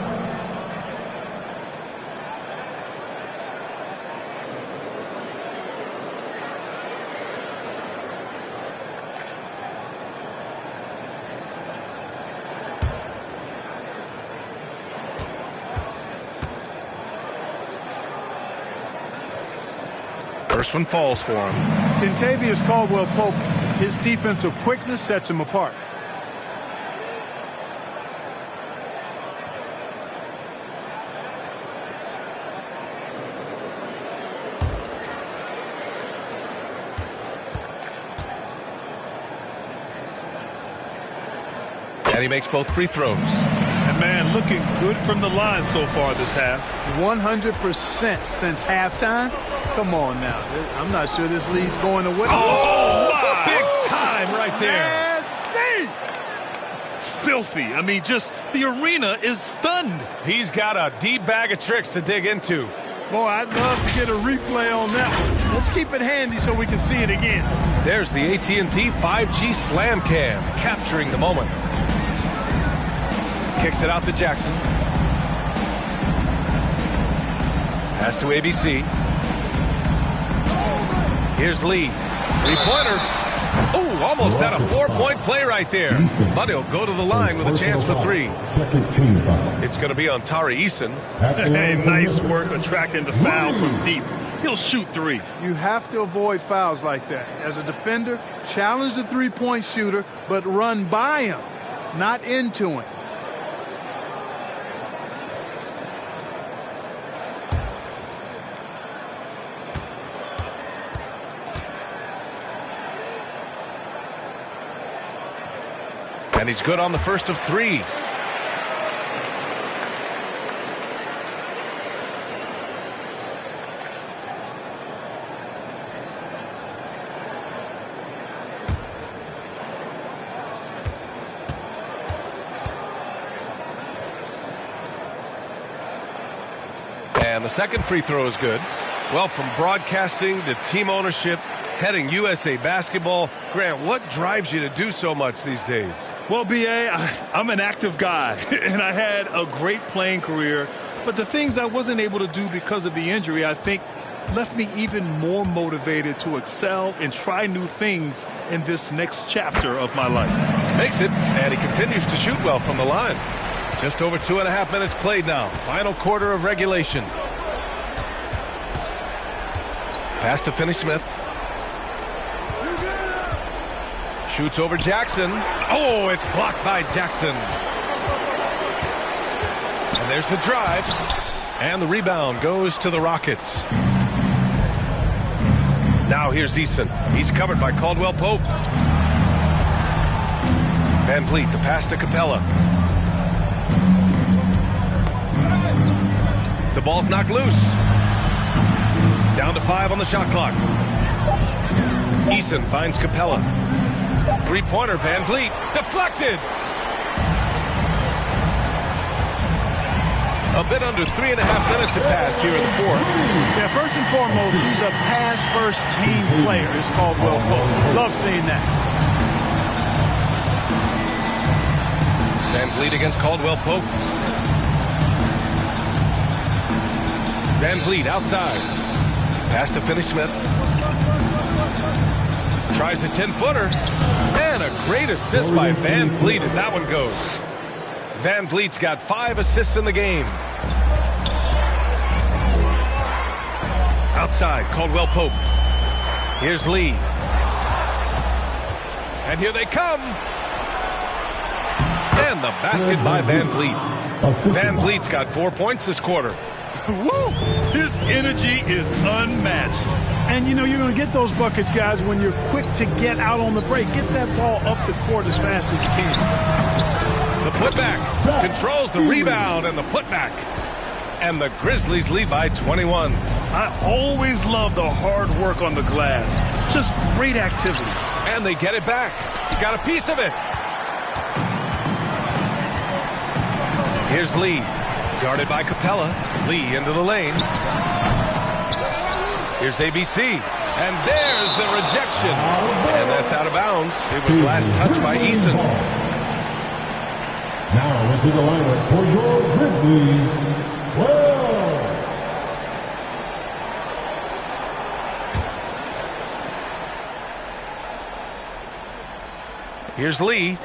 First one falls for him. Kentavious Caldwell-Pope, his defensive quickness sets him apart. And he makes both free throws. And man, looking good from the line so far this half. 100% since halftime. Come on now. I'm not sure this lead's going away. Oh, my. Big time right there. Nasty. Filthy. I mean, just the arena is stunned. He's got a deep bag of tricks to dig into. Boy, I'd love to get a replay on that one. Let's keep it handy so we can see it again. There's the AT&T 5G Slam Cam, capturing the moment. Kicks it out to Jackson. Pass to ABC. Here's Lee. Three-pointer. Oh, almost had a 4-point play right there. But he'll go to the line with a chance for three. Second team foul. It's going to be on Tari Eason. Hey, nice work attracting the foul from deep. He'll shoot three. You have to avoid fouls like that. As a defender, challenge the three-point shooter, but run by him, not into him. And he's good on the first of three. And the second free throw is good. Well, from broadcasting to team ownership, heading USA Basketball, Grant, what drives you to do so much these days? Well, B.A., I'm an active guy, and I had a great playing career. But the things I wasn't able to do because of the injury, I think, left me even more motivated to excel and try new things in this next chapter of my life. Makes it, and he continues to shoot well from the line. Just over 2.5 minutes played now. Final quarter of regulation. Pass to Finney-Smith. Shoots over Jackson. Oh, it's blocked by Jackson. And there's the drive. And the rebound goes to the Rockets. Now here's Eason. He's covered by Caldwell Pope. Van Vliet, the pass to Capella. The ball's knocked loose. Down to 5 on the shot clock. Eason finds Capella. Three-pointer, Van Vliet. Deflected! A bit under 3.5 minutes have passed here in the fourth. Yeah, first and foremost, he's a pass-first team player, is Caldwell Pope. Love seeing that. Van Vliet against Caldwell Pope. Van Vliet outside. Pass to Finney-Smith. Tries a 10-footer. And a great assist by Van Vliet as that one goes. Van Vliet's got 5 assists in the game. Outside, Caldwell Pope. Here's Lee. And here they come. And the basket by Van Vliet. Van Vliet's got 4 points this quarter. Woo! His energy is unmatched. And, you know, you're going to get those buckets, guys, when you're quick to get out on the break. Get that ball up the court as fast as you can. The putback controls the rebound and the putback. And the Grizzlies lead by 21. I always love the hard work on the glass. Just great activity. And they get it back. He got a piece of it. Here's Lee. Guarded by Capella. Lee into the lane. Here's ABC. And there's the rejection. And that's out of bounds. It was last touched by Eason. Now into the lineup for your Grizzlies, Wells. Here's Lee.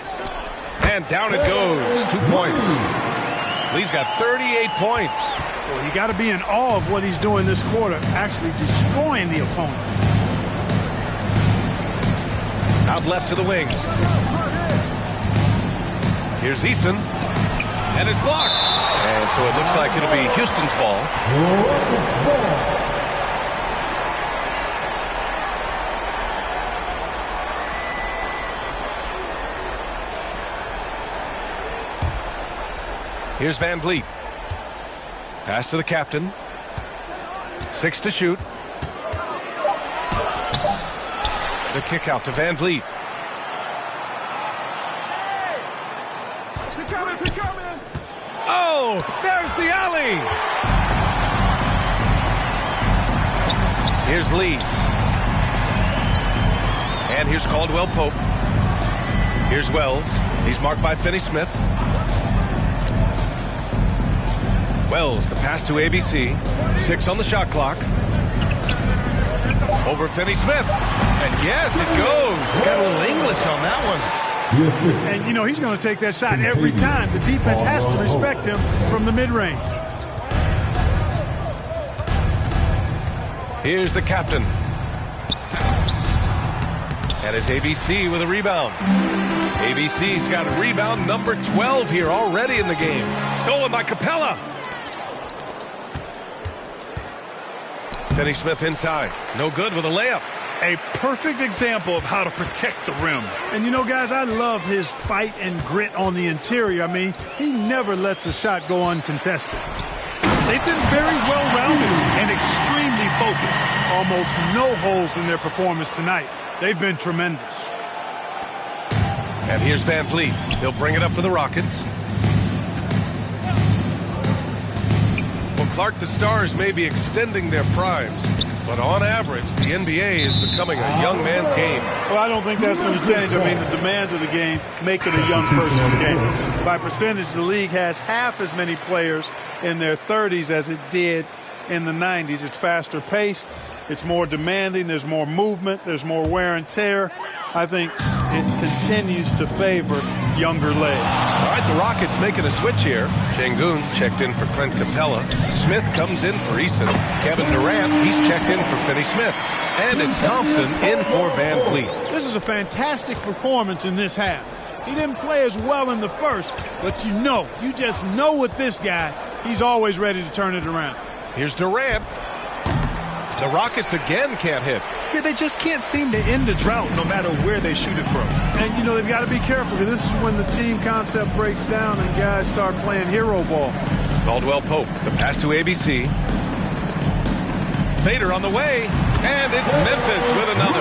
And down it goes. 2 points. Lee's got 38 points. Well, you got to be in awe of what he's doing this quarter, actually destroying the opponent. Out left to the wing. Here's Eason. And it's blocked. And so it looks like it'll be Houston's ball. Here's Van Vliet. Pass to the captain. 6 to shoot. The kick out to Van Vliet. Oh, there's the alley. Here's Lee. And here's Caldwell Pope. Here's Wells. He's marked by Finney-Smith. Wells, the pass to ABC. 6 on the shot clock. Over Finney Smith. And yes, it goes. Got a little English on that one. And, you know, he's going to take that shot every time. The defense has to respect him from the mid-range. Here's the captain. And it's ABC with a rebound. ABC's got rebound number 12 here already in the game. Stolen by Capella. Finney Smith inside. No good with a layup. A perfect example of how to protect the rim. And, you know, guys, I love his fight and grit on the interior. I mean, he never lets a shot go uncontested. They've been very well-rounded and extremely focused. Almost no holes in their performance tonight. They've been tremendous. And here's Van Vliet. He'll bring it up for the Rockets. Well, Clark, the Stars may be extending their primes, but on average, the NBA is becoming a young man's game. Well, I don't think that's going to change. I mean, the demands of the game make it a young person's game. By percentage, the league has half as many players in their 30s as it did in the 90s. It's faster paced. It's more demanding. There's more movement. There's more wear and tear. I think it continues to favor younger legs. All right, the Rockets making a switch here. Şengün checked in for Clint Capella. Smith comes in for Eason. Kevin Durant, he's checked in for Finney Smith. And it's Thompson in for Van Vliet. This is a fantastic performance in this half. He didn't play as well in the first, but you just know with this guy, he's always ready to turn it around. Here's Durant. The Rockets again can't hit. Yeah, they just can't seem to end the drought no matter where they shoot it from. And, you know, they've got to be careful because this is when the team concept breaks down and guys start playing hero ball. Caldwell Pope, the pass to ABC. Fader on the way, and it's Memphis with another.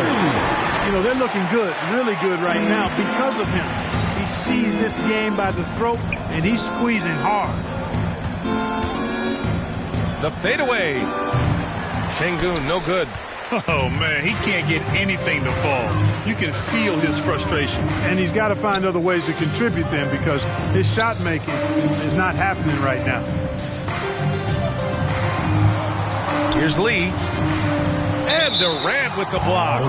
You know, they're looking good, really good right now because of him. He sees this game by the throat, and he's squeezing hard. The fadeaway. Şengün, no good. Oh, man, he can't get anything to fall. You can feel his frustration. And he's got to find other ways to contribute then because his shot making is not happening right now. Here's Lee. And Durant with the block.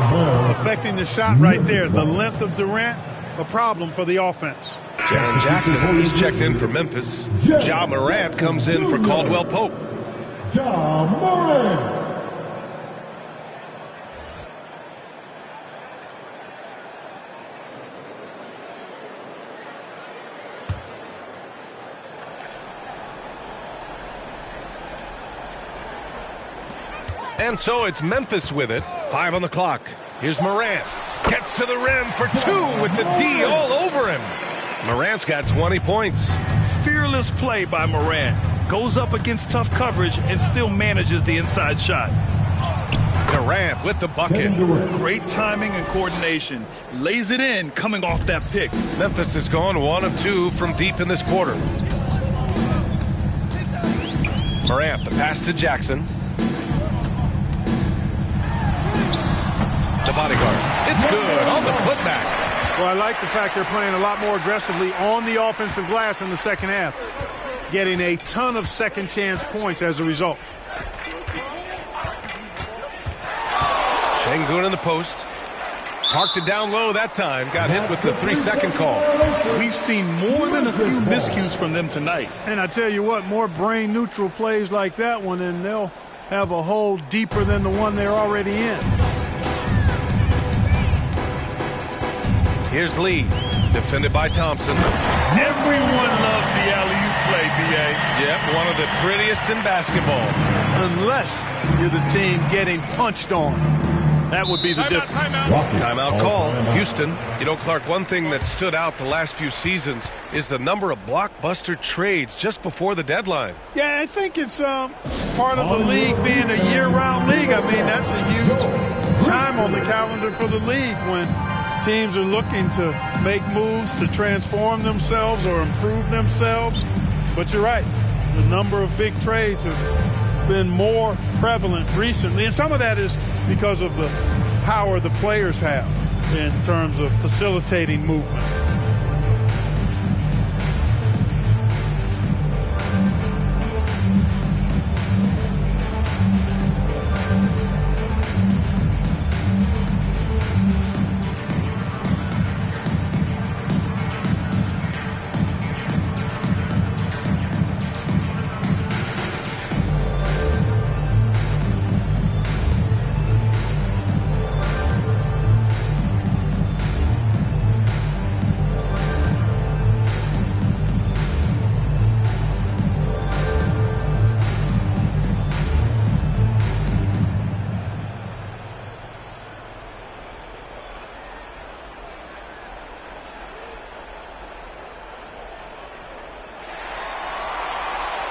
Affecting the shot right there. The length of Durant, a problem for the offense. Jaren Jackson, he's checked in for Memphis. Ja Morant comes in for Caldwell Pope. Ja Morant. And so it's Memphis with it. 5 on the clock. Here's Morant. Gets to the rim for 2 with the D all over him. Morant's got 20 points. Fearless play by Morant. Goes up against tough coverage and still manages the inside shot. Durant with the bucket. Great timing and coordination. Lays it in coming off that pick. Memphis has gone 1 of 2 from deep in this quarter. Morant, the pass to Jackson. The bodyguard. It's good on the putback. Well, I like the fact they're playing a lot more aggressively on the offensive glass in the second half. Getting a ton of second chance points as a result. Şengün in the post. Parked it down low that time. Got hit with the 3-second call. We've seen more than a few miscues from them tonight. And I tell you what, more brain neutral plays like that one, and they'll have a hole deeper than the one they're already in. Here's Lee, defended by Thompson. Everyone loves the alley-oop play, B.A. Yep, one of the prettiest in basketball. Unless you're the team getting punched on. That would be the difference. Timeout call. Houston. You know, Clark, one thing that stood out the last few seasons is the number of blockbuster trades just before the deadline. Yeah, I think it's part of the league being a year-round league. I mean, that's a huge time on the calendar for the league when teams are looking to make moves to transform themselves or improve themselves. But you're right. The number of big trades have been more prevalent recently. And some of that is because of the power the players have in terms of facilitating movement.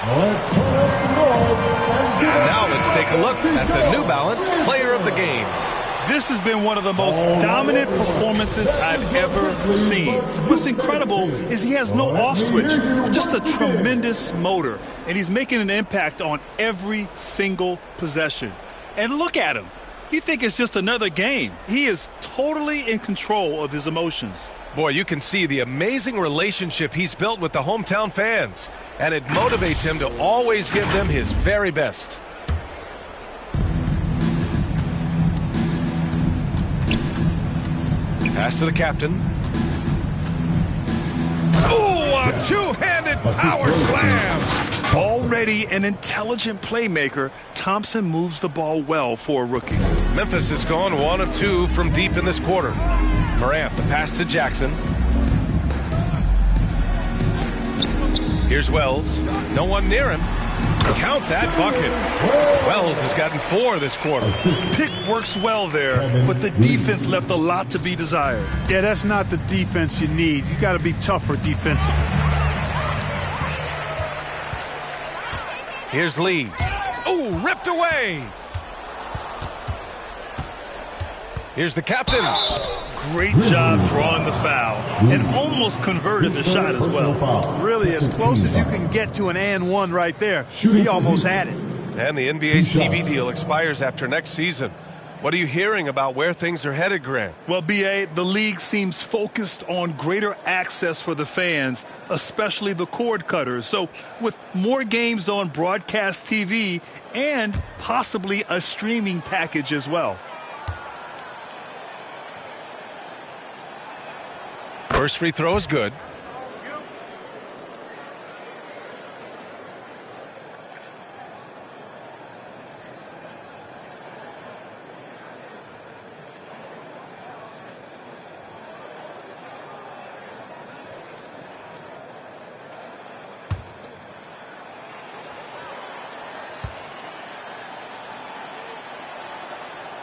Now let's take a look at the New Balance Player of the Game. This has been one of the most dominant performances I've ever seen. What's incredible is he has no off switch, just a tremendous motor, and he's making an impact on every single possession. And look at him. You think it's just another game. He is totally in control of his emotions. Boy, you can see the amazing relationship he's built with the hometown fans, and it motivates him to always give them his very best. Pass to the captain. Oh, a two-handed power slam! Already an intelligent playmaker, Thompson moves the ball well for a rookie. Memphis has gone 1 of 2 from deep in this quarter. Morant, the pass to Jackson. Here's Wells. No one near him. Count that bucket. Wells has gotten 4 this quarter. Pick works well there, but the defense left a lot to be desired. Yeah, that's not the defense you need. You got to be tougher defensively. Here's Lee. Oh, ripped away. Here's the captain. Great job drawing the foul and almost converted the shot as well. Really as close as you can get to an and one right there. He almost had it. And the NBA's TV deal expires after next season. What are you hearing about where things are headed, Grant? Well, B.A., the league seems focused on greater access for the fans, especially the cord cutters. So with more games on broadcast TV and possibly a streaming package as well. First free throw is good.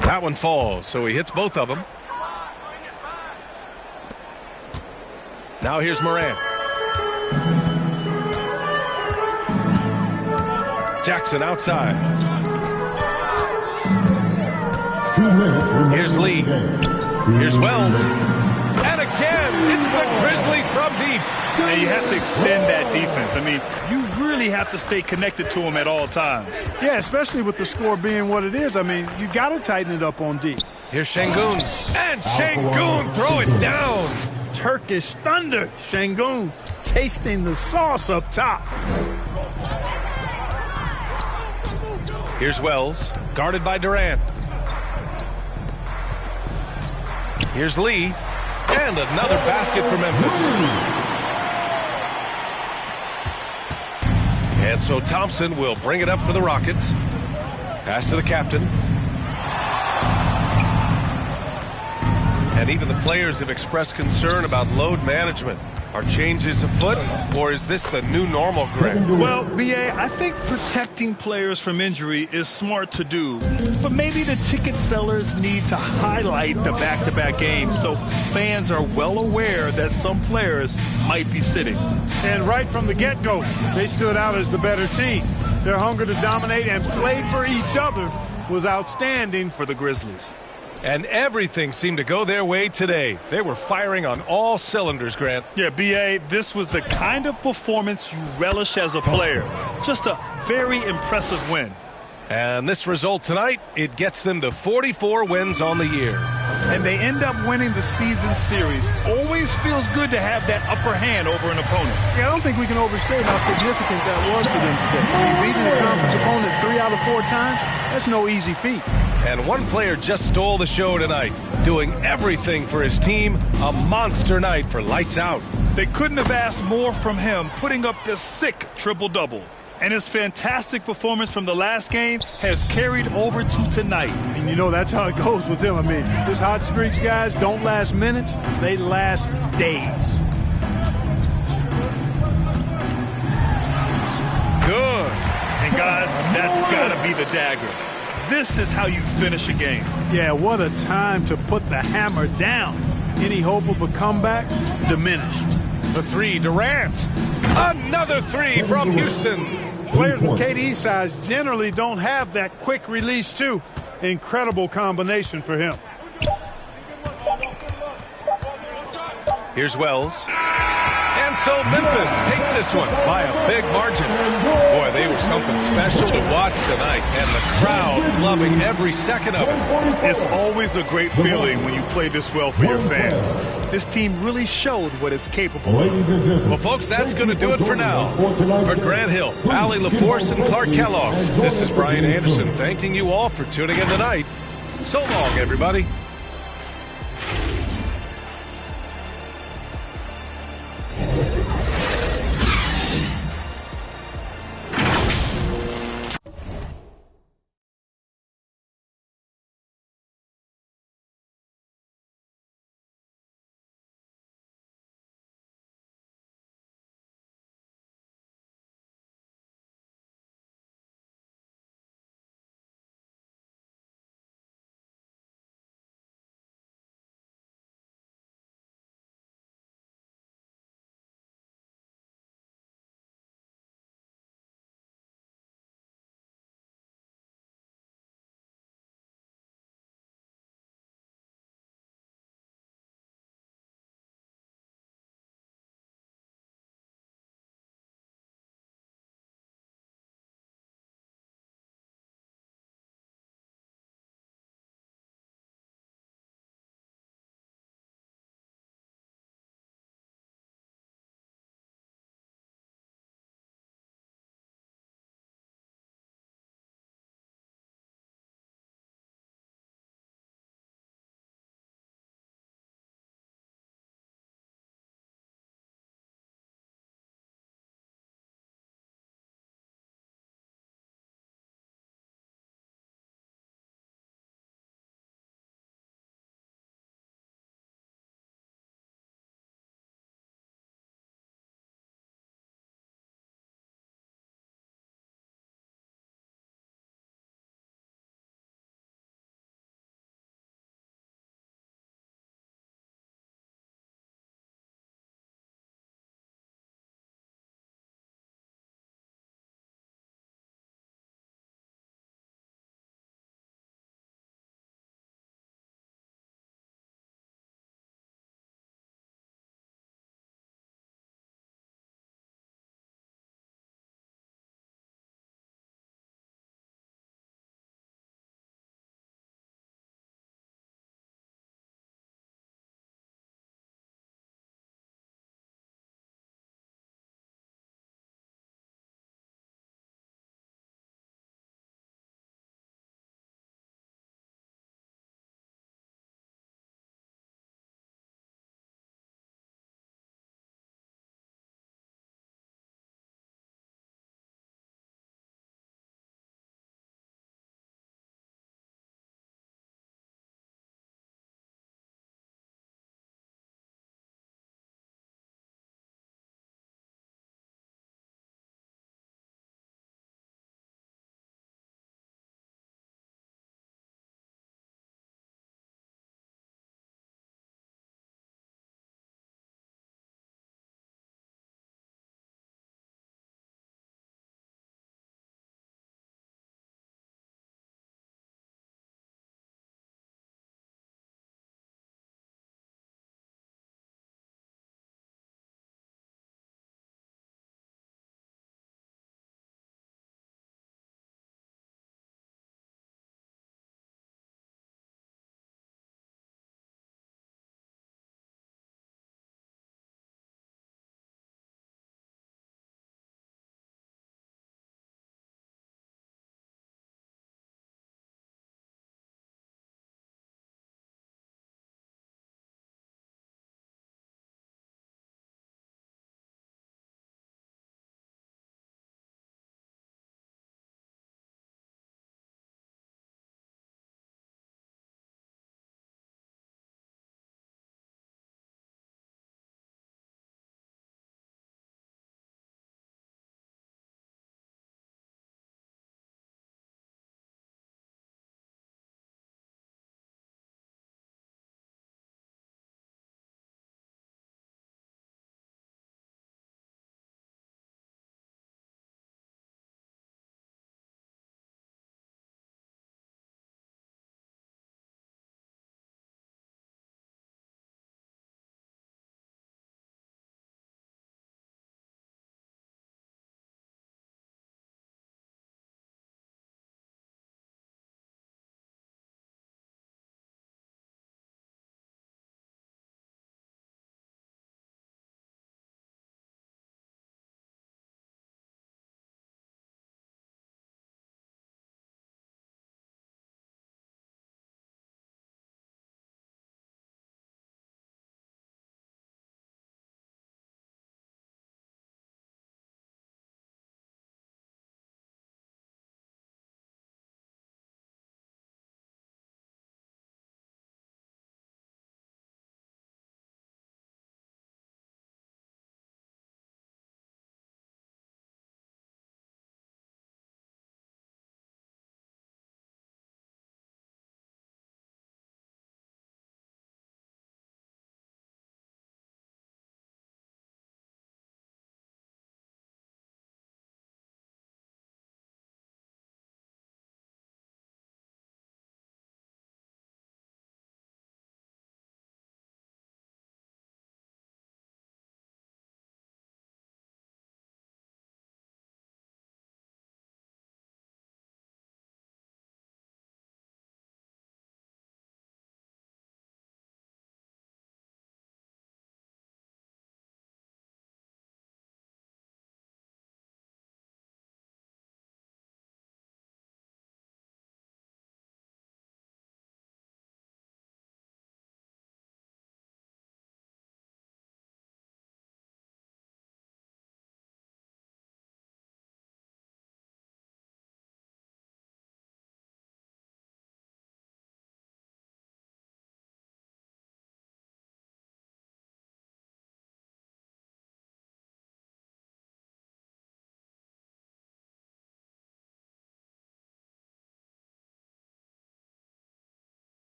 That one falls, so he hits both of them. Now here's Morant. Jackson outside. Here's Lee. Here's Wells. And again, it's the Grizzlies from deep. And you have to extend that defense. I mean, you really have to stay connected to them at all times. Yeah, especially with the score being what it is. I mean, you got to tighten it up on deep. Here's Şengün. And Şengün throw it down. Turkish thunder. Şengün tasting the sauce up top. Here's Wells, guarded by Durant. Here's Lee, and another basket for Memphis. And so Thompson will bring it up for the Rockets. Pass to the captain. And even the players have expressed concern about load management. Are changes afoot, or is this the new normal, Greg? Well, B.A., I think protecting players from injury is smart to do. But maybe the ticket sellers need to highlight the back-to-back games so fans are well aware that some players might be sitting. And right from the get-go, they stood out as the better team. Their hunger to dominate and play for each other was outstanding for the Grizzlies. And everything seemed to go their way today. They were firing on all cylinders, Grant. Yeah, B.A., this was the kind of performance you relish as a player. Just a very impressive win. And this result tonight, it gets them to 44 wins on the year. And they end up winning the season series. Always feels good to have that upper hand over an opponent. Yeah, I don't think we can overstate how significant that was for them today. I mean, beating a conference opponent 3 out of 4 times, that's no easy feat. And one player just stole the show tonight, doing everything for his team. A monster night for lights out. They couldn't have asked more from him, putting up this sick triple-double. And his fantastic performance from the last game has carried over to tonight. And you know that's how it goes with him. I mean, this hot streaks, guys, don't last minutes. They last days. Good. And, guys, that's got to be the dagger. This is how you finish a game. Yeah, what a time to put the hammer down. Any hope of a comeback? Diminished. For 3, Durant. Another 3 from Houston. players with KD's size generally don't have that quick release, too. Incredible combination for him. Here's Wells. And so Memphis takes this one by a big margin. Boy, they were something special to watch tonight, and the crowd loving every second of it. It's always a great feeling when you play this well for your fans. This team really showed what it's capable of. Well, folks, that's going to do it for now. For Grant Hill, Allie LaForce, and Clark Kellogg, this is Brian Anderson thanking you all for tuning in tonight. So long, everybody.